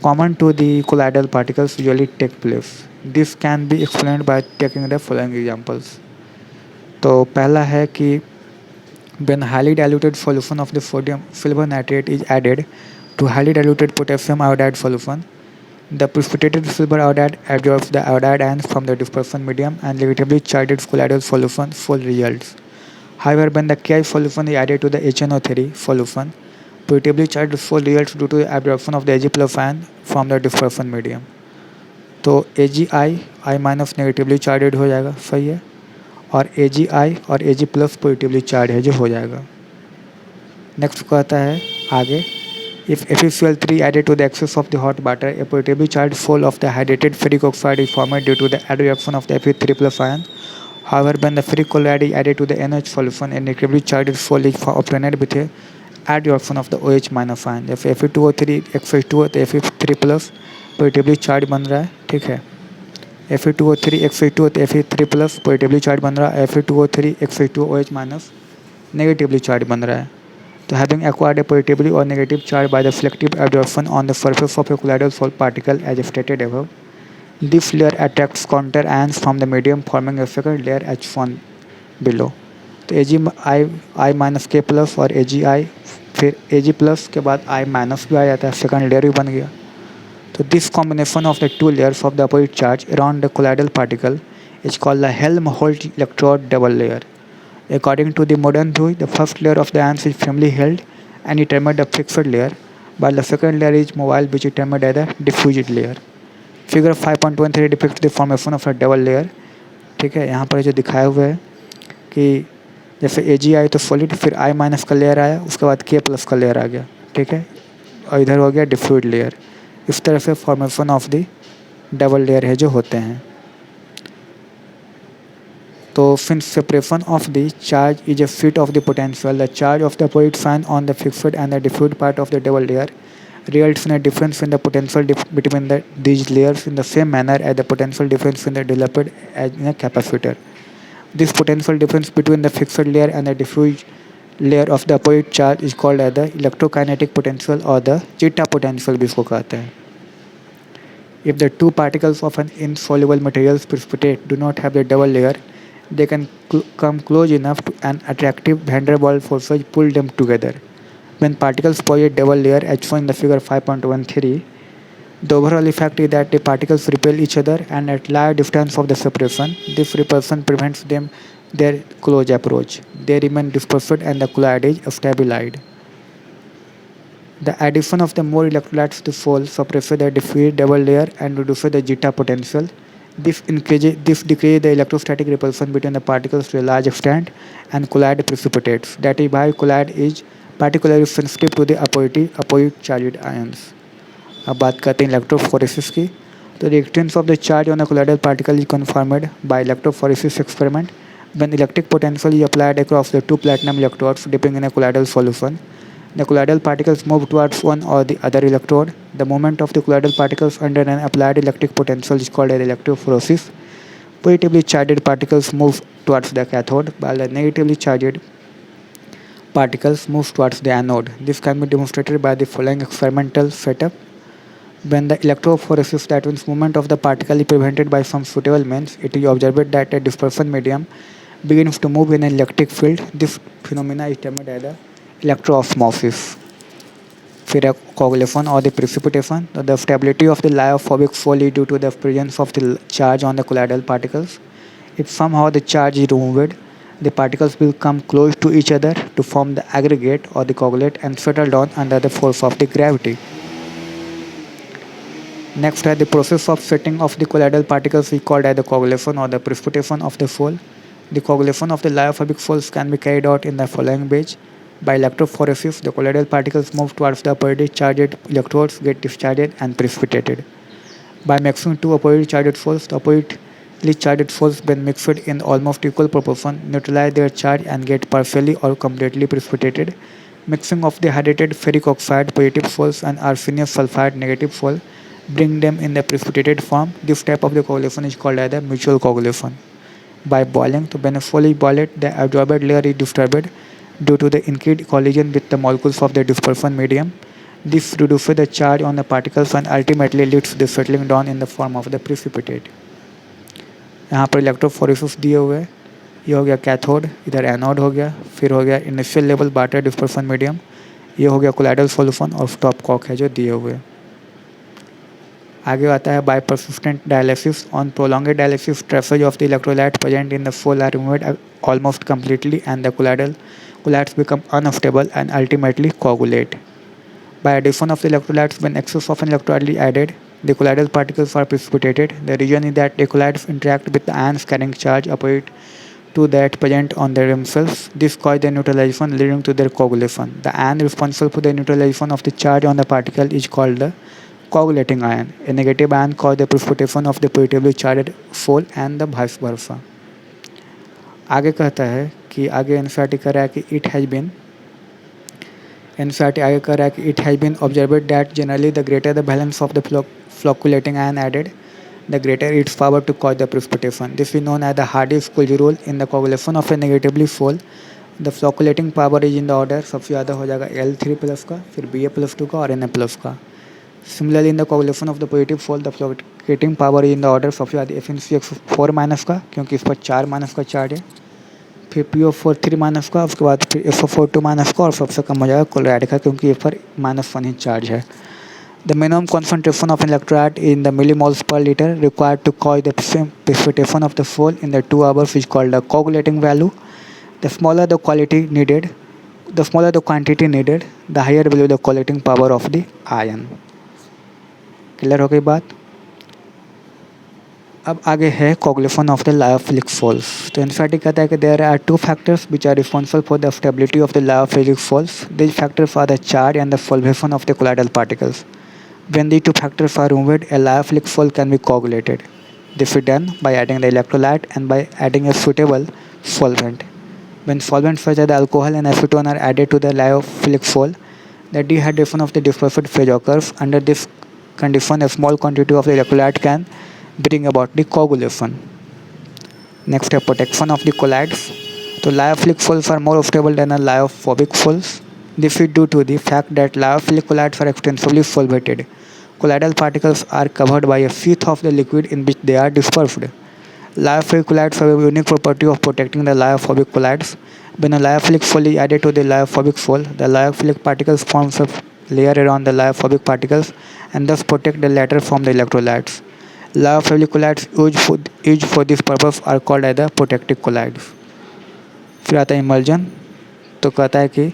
common to the colloidal particles usually take place. This can be explained by taking the following examples. तो पहला है कि when highly diluted solution of the sodium silver nitrate is added to highly diluted potassium iodide solution, the precipitated silver iodide absorbs the iodide ions from the dispersion medium and negatively charged colloidal solution full results. However, when the Ki solution is added to the HNO3 solution, positively charged full results due to the absorption of the Ag plus ion from the dispersion medium. तो AgI I minus negatively charge हो जाएगा, सही है, और AgI और Ag plus positively charge है जो हो जाएगा. नेक्स्ट कहता है आगे, if FeCl3 added to the excess of the hot water, a positively charged fall of the hydrated ferric oxide is formed due to the adsorption of the Fe3 plus ion. However, when the ferric chloride is added to the NH solution, a negatively charged fall is obtained with a adsorption of the OH minus ion. जैसे Fe2O3 X2O तो Fe3 plus positively charge बन रहा है, ठीक है. Fe2O3 X2O तो Fe3 plus positively charge बन रहा है, Fe2O3 X2O OH minus negatively charge बन रहा है. तो having acquired a positively or negative charge by the selective absorption on the surface of a colloidal solid particle as stated above, this layer attracts counter ions from the medium forming a second layer as shown below. तो Agi minus के plus और Agi फिर Ag plus के बाद I minus भी आ जाता है, second layer भी बन गया. तो this combination of the two layers of the opposite charge around the colloidal particle is called the Helmholtz electrode double layer. According to the modern theory, the first layer of the ions is firmly held and is termed the fixed layer, while the second layer is mobile, which is termed as the diffused layer. Figure 5.13 depicts the formation of a double layer. ठीक है, यहाँ पर जो दिखाया हुआ है कि जैसे AgI तो सॉलिड, फिर I माइनस का लेयर आया, उसके बाद K प्लस का लेयर आ गया, ठीक है, और इधर हो गया डिफ्यूज लेयर. इस तरह से formation of the double layer है जो होते हैं. तो since separation of the charge is a feat of the potential, the charge of the opposite sign on the fixed and the diffused part of the double layer results in a difference in the potential between these layers in the same manner as the potential difference in the developed as in a capacitor. This potential difference between the fixed layer and the diffused layer of the opposite charge is called as the electrokinetic potential or the zeta potential भी इसको कहते हैं. If the two particles of an insoluble material precipitate do not have the double layer, they can come close enough to an attractive van der Waals forces pull them together. When particles possess double layer as shown in the figure 5.13, the overall effect is that the particles repel each other and at large distance of the separation. This repulsion prevents them their close approach. They remain dispersed and the colloid is stabilized. The addition of the more electrolytes to fall suppresses the diffused double layer and reduces the zeta potential. This decreases the electrostatic repulsion between the particles to a large extent and colloid precipitates. That is why colloid is particularly sensitive to the opposite charged ions. अब बात करते हैं electrophoresis की. तो the reactance of the charge on a colloidal particle is confirmed by electrophoresis experiment. When electric potential is applied across the two platinum electrodes dipping in a colloidal solution, the colloidal particles move towards one or the other electrode. The movement of the colloidal particles under an applied electric potential is called an electrophoresis. Positively charged particles move towards the cathode, while the negatively charged particles move towards the anode. This can be demonstrated by the following experimental setup. When the electrophoresis, that means movement of the particle, is prevented by some suitable means, it is observed that a dispersion medium begins to move in an electric field. This phenomena is termed as the electroosmosis. फिर coagulation or the precipitation. The stability of the lyophobic fall is due to the presence of the charge on the colloidal particles. If somehow the charge is removed, the particles will come close to each other to form the aggregate or the coagulate and settle down under the force of the gravity. Next, the process of setting of the colloidal particles is called as the coagulation or the precipitation of the fall. The coagulation of the lyophobic falls can be carried out in the following ways. By electrophoresis, the colloidal particles move towards the oppositely charged electrodes, get discharged and precipitated. By mixing two oppositely charged falls, the oppositely charged falls, when mixed in almost equal proportion, neutralize their charge and get partially or completely precipitated. Mixing of the hydrated ferric oxide positive sols and arsenious sulfide negative sol bring them in the precipitated form. This type of the coagulation is called as the mutual coagulation. By boiling, to when fully boil it, the adsorbed layer is disturbed due to the increased collision with the molecules of the dispersion medium. This reduces the charge on the particles and ultimately leads to the settling down in the form of the precipitate. यहाँ पर electrophoresis दिए हुए हैं. ये हो गया cathode, इधर anode हो गया, फिर हो गया initial level water dispersion medium, ये हो गया कोलाइडल सॉल्यूशन और स्टॉप कॉक है जो दिए हुए. आगे आता है by persistent dialysis. On prolonged dialysis traces of the electrolyte present in the sol are removed almost completely and the colloids become unstable and ultimately coagulate. By addition of the electrolytes, when excess of an electrolyte is added, the colloidal particles are precipitated. The reason is that the colloids interact with the ions carrying charge opposite to that present on their themselves. This causes the neutralization leading to their coagulation. The ion responsible for the neutralization of the charge on the particle is called the coagulating ion. A negative ion causes the precipitation of the positively charged soul and the vice versa. आगे कहता है कि आगे NCERT कह रहा है कि NCERT आगे कह रहा है कि it has been observed that generally the greater the valence of the flocculating ion added the greater its power to cause the precipitation. This is known as the Hardy-Scully rule. In the coagulation of a negatively fall, the flocculating power is in the order सबसे ज़्यादा हो जाएगा L3 plus का, फिर Ba+2 का और Na plus का. Similarly, in the coagulation of the positive fall, the flocculating power is in the order सबसे ज़्यादा FnCx4 माइनस का, क्योंकि इस पर 4 माइनस का चार्ज है, फिर PO4 3 माइनस का, उसके बाद फिर SO4 2 माइनस का और सबसे कम हो जाएगा क्लोराइड का, क्योंकि इस पर -1 ही चार्ज है. The minimum concentration of an electrolyte in the millimoles per liter required to cause the precipitation of the fall in the 2 hours is called the coagulating value. The smaller the quantity needed, the higher will be the coagulating power of the ion. Clear हो गई बात? अब आगे है coagulation of the lyophilic falls. तो NCERT कहता है कि there are 2 factors which are responsible for the stability of the lyophilic falls. These factors are the charge and the solvation of the colloidal particles. When these 2 factors are removed, a lyophilic fall can be coagulated. This is done by adding the electrolyte and by adding a suitable solvent. When solvents such as the alcohol and acetone are added to the lyophilic fall, the dehydration of the dispersed phase occurs. Under this condition, a small quantity of the electrolyte can bring about the coagulation. Next, a protection of the colloids. So lyophilic falls are more stable than a lyophobic falls. This is due to the fact that lyophilic colloids are extensively solvated. Colloidal particles are covered by a sheath of the liquid in which they are dispersed. Lyophilic colloids have a unique property of protecting the lyophobic colloids. When a lyophilic fall is added to the lyophobic fall, the lyophilic particles form a layer around the lyophobic particles and thus protect the latter from the electrolytes. Lyophilic colloids used for this purpose are called as the protective colloids. फिर आता है emulsion. तो कहता है कि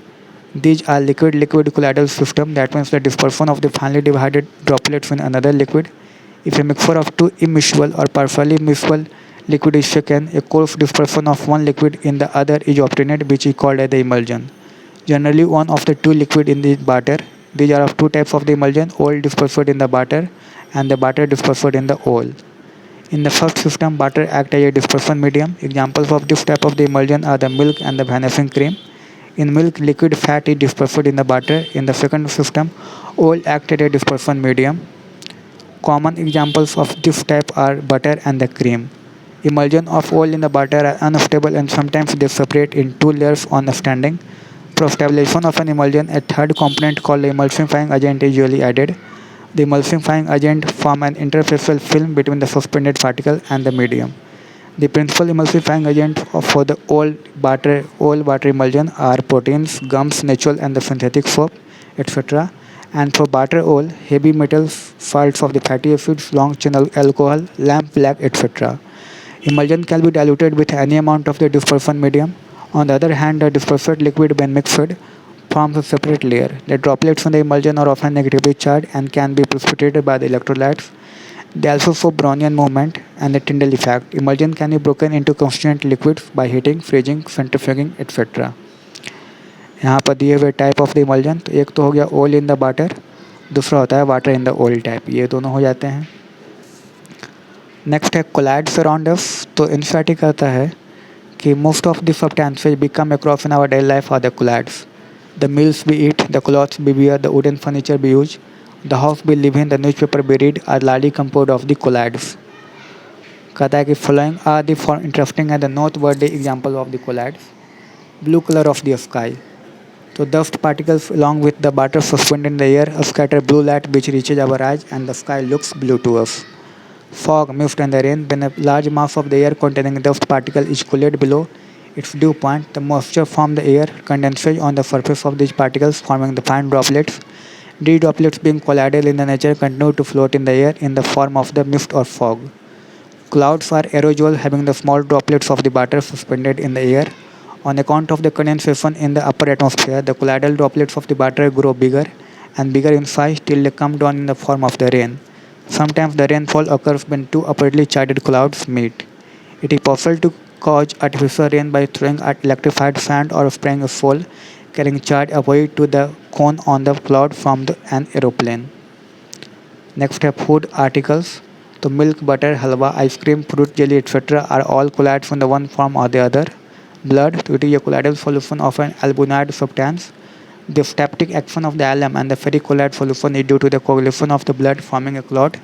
these are liquid colloidal system. That means the dispersion of the finely divided droplets in another liquid. If a mixture of 2 immiscible or partially miscible liquid is shaken, a coarse dispersion of one liquid in the other is obtained, which is called as the emulsion. Generally, one of the 2 liquid in the batter. These are of 2 types of the emulsion: oil dispersed in the batter and the batter dispersed in the oil. In the first system, batter acts as a dispersion medium. Examples of this type of the emulsion are the milk and the vanishing cream. In milk, liquid fat is dispersed in the batter. In the second system, oil acts as a dispersion medium. Common examples of this type are butter and the cream. Emulsion of oil in the batter are unstable and sometimes they separate in 2 layers on the standing. For stabilization of an emulsion, a third component called the emulsifying agent is usually added. The emulsifying agent forms an interfacial film between the suspended particle and the medium. The principal emulsifying agent for the oil batter emulsion are proteins, gums, natural and the synthetic soap, etc. And for batter oil, heavy metals, salts of the fatty acids, long chain alcohol, lamp black, etc. Emulsion can be diluted with any amount of the dispersion medium. On the other hand, the dispersed liquid when mixed forms a separate layer. The droplets in the emulsion are often negatively charged and can be precipitated by the electrolytes. They also show Brownian movement and the Tyndall effect. Emulsion can be broken into constituent liquids by heating, freezing, centrifuging, etc. यहाँ पर दिए हुए type of the emulsion, तो एक तो हो गया oil in the water, दूसरा होता है water in the oil type. ये दोनों हो जाते हैं. नेक्स्ट है कोलाइड्स अराउंड अस. तो एनसीईआरटी कहता है कि most of the substances become across in our daily life are the colloids. The meals we eat, the clothes we wear, the wooden furniture we use, the house we live in, the newspaper we read are largely composed of the colloids. कहता है कि following are the for interesting and the noteworthy example of the colloids. Blue color of the sky. So dust particles along with the water suspended in the air scatter blue light which reaches our eyes and the sky looks blue to us. Fog, mist and the rain. When a large mass of the air containing dust particle is cooled below its dew point, the moisture from the air condenses on the surface of these particles forming the fine droplets. These droplets being collided in the nature continue to float in the air in the form of the mist or fog. Clouds are aerosol having the small droplets of the water suspended in the air. On account of the condensation in the upper atmosphere, the colloidal droplets of the water grow bigger and bigger in size till they come down in the form of the rain. Sometimes the rainfall occurs when two upwardly charged clouds meet. It is possible to cause artificial rain by throwing electrified sand or spraying a fall carrying charge away to the cone on the cloud from an aeroplane. Next step food articles. So milk, butter, halwa, ice cream, fruit jelly, etc. are all colloids from the one form or the other. Blood, so it is a colloidal solution of an albuminoid substance. The static action of the alum and the ferric colloid solution is due to the coagulation of the blood forming a clot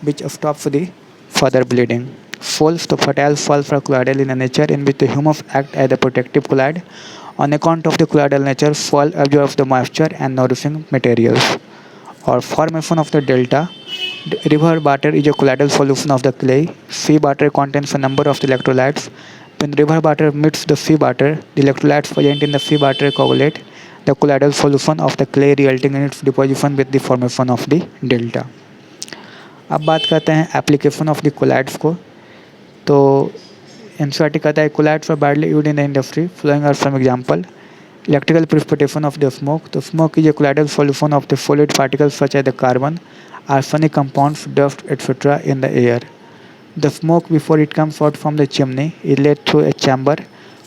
which stops the further bleeding. Folds, the fertile salts are colloidal in nature in which the humus act as a protective colloid. On account of the colloidal nature, soil absorbs the moisture and nourishing materials. Or formation of the delta. River water is a colloidal solution of the clay. Sea water contains a number of electrolytes. When river water meets the sea water, the electrolytes present in the sea water coagulate the colloidal solution of the clay resulting in its deposition with the formation of the delta. अब बात करते हैं application of the collides को. तो NCERT कहता है colloids are widely used in the industry. Following are some example. Electrical precipitation of the smoke. The smoke is a colloidal solution of the solid particles such as the carbon, arsenic compounds, dust, etc. in the air. The smoke before it comes out from the chimney is led through a chamber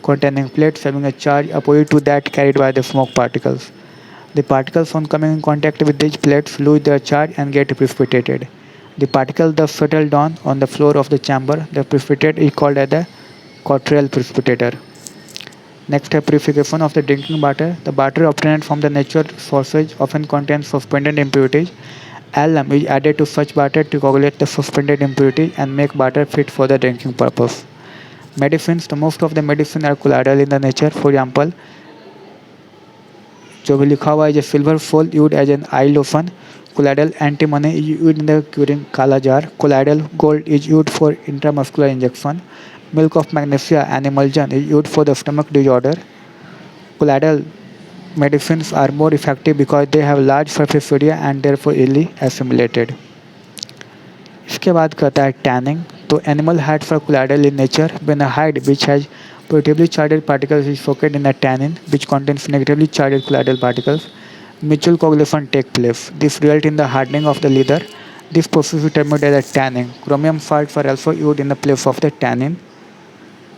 containing plates having a charge opposite to that carried by the smoke particles. The particles on coming in contact with these plates lose their charge and get precipitated. The particles thus settle down on the floor of the chamber. The precipitate is called as the quatrial precipitator. Next, purification of the drinking water. The water obtained from the natural sources often contains suspended impurities. Alum is added to such water to coagulate the suspended impurities and make water fit for the drinking purpose. Medicines. The most of the medicine are colloidal in the nature. For example, जो भी लिखा हुआ है silver fall used as an eye lotion. Colloidal antimony is used in the curing kala jar. Colloidal gold is used for intramuscular injection. Milk of magnesia and emulsion is used for the stomach disorder. Colloidal medicines are more effective because they have large surface area and therefore easily assimilated. इसके बाद कहता है tanning. तो animal hides are colloidal in nature. When a hide which has positively charged particles is soaked in a tannin which contains negatively charged colloidal particles, mutual coagulation takes place. This results in the hardening of the leather. This process is termed as a tanning. Chromium salts are also used in the place of the tannin.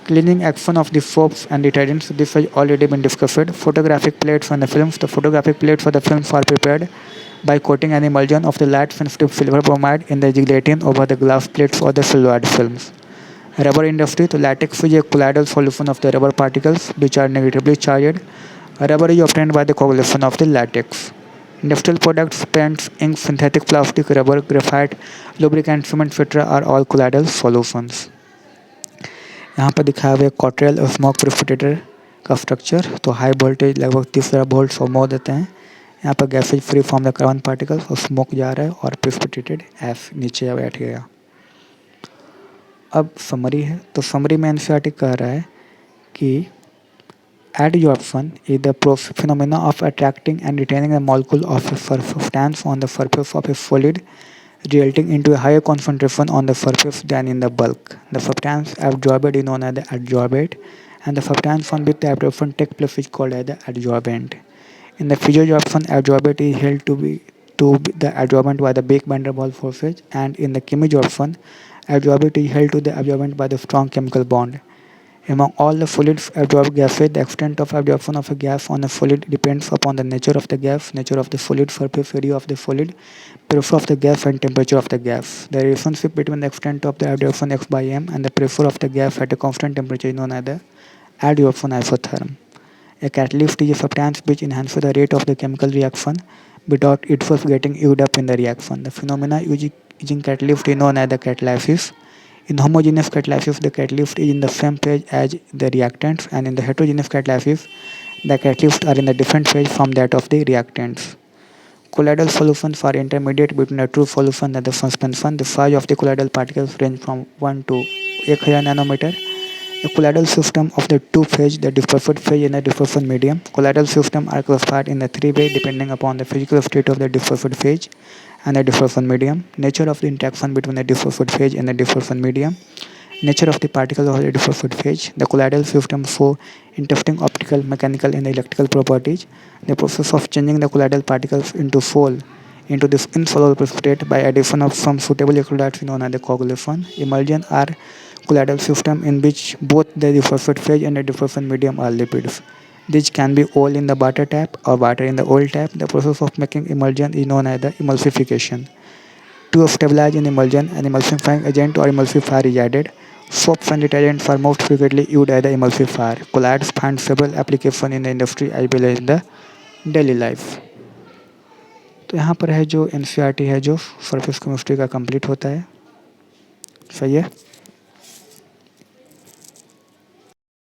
Cleaning action of the soaps and detergents. This has already been discussed. Photographic plates and the films. The photographic plates for the films are prepared by coating an emulsion of the light sensitive silver bromide in the gelatin over the glass plates or the celluloid films. Rubber industry. The latex is a colloidal solution of the rubber particles which are negatively charged. Rubber is obtained by the coagulation of the latex. Industrial products, paints, ink, synthetic plastic, rubber, graphite, lubricant, cement, etc. are all colloidal solutions. यहाँ पर दिखाया हुआ है क्वार्टियल smoke precipitator का structure. तो high voltage लगभग 30,000 volt form देते हैं. यहाँ पर gases free form the carbon particles और स्मोक जा रहा है और प्रेसिपिटेटेड एफ नीचे बैठ गया. अब समरी है. तो समरी में एनसीईआरटी कह रहा है कि adsorption is the phenomena of attracting and retaining a molecule of a substance on the surface of a solid, resulting into a higher concentration on the surface than in the bulk. The substance absorbed is known as the adsorbate, and the substance on which the absorption takes place is called as the adsorbent. In the physioabsorption, adsorbate is held to be the adsorbent by the Beck van der Waals forces, and in the chemoabsorption, adsorbate is held to the absorbent by the strong chemical bond. Among all the fluids absorbed gases, the extent of absorption of a gas on a fluid depends upon the nature of the gas, nature of the fluid, surface area of the fluid, pressure of the gas and temperature of the gas. The relationship between the extent of the absorption x by m and the pressure of the gas at a constant temperature is known as the adsorption isotherm. A catalyst is a substance which enhances the rate of the chemical reaction without it first getting used up in the reaction. The phenomena using catalyst is known as the catalysis. In homogeneous catalysis, the catalyst is in the same phase as the reactants, and in the heterogeneous catalysis, the catalysts are in a different phase from that of the reactants. Colloidal solutions are intermediate between a true solution and the suspension. The size of the colloidal particles range from 1 to 1000 nanometer. A colloidal system of the two-phase, the dispersive phase and the dispersion medium. Colloidal systems are classified in the three ways depending upon the physical state of the dispersive phase and the dispersion medium, nature of the interaction between the dispersive phase and the dispersion medium, nature of the particles of the dispersive phase. The colloidal system show interesting optical, mechanical, and electrical properties. The process of changing the colloidal particles into this insoluble state by addition of some suitable electrolytes known as the coagulation. Emulsion are colloidal system in which both the dispersive phase and the dispersion medium are lipids. These can be oil in the water tap or water in the oil tap. The process of making emulsion is known as the emulsification. To stabilize an emulsion, an emulsifying agent or emulsifier is added. Soaps and detergents are most frequently used as the emulsifier. Colloids find several applications in the industry as well as in the daily life. तो यहाँ पर है जो N है जो surface chemistry का complete होता है. सही है.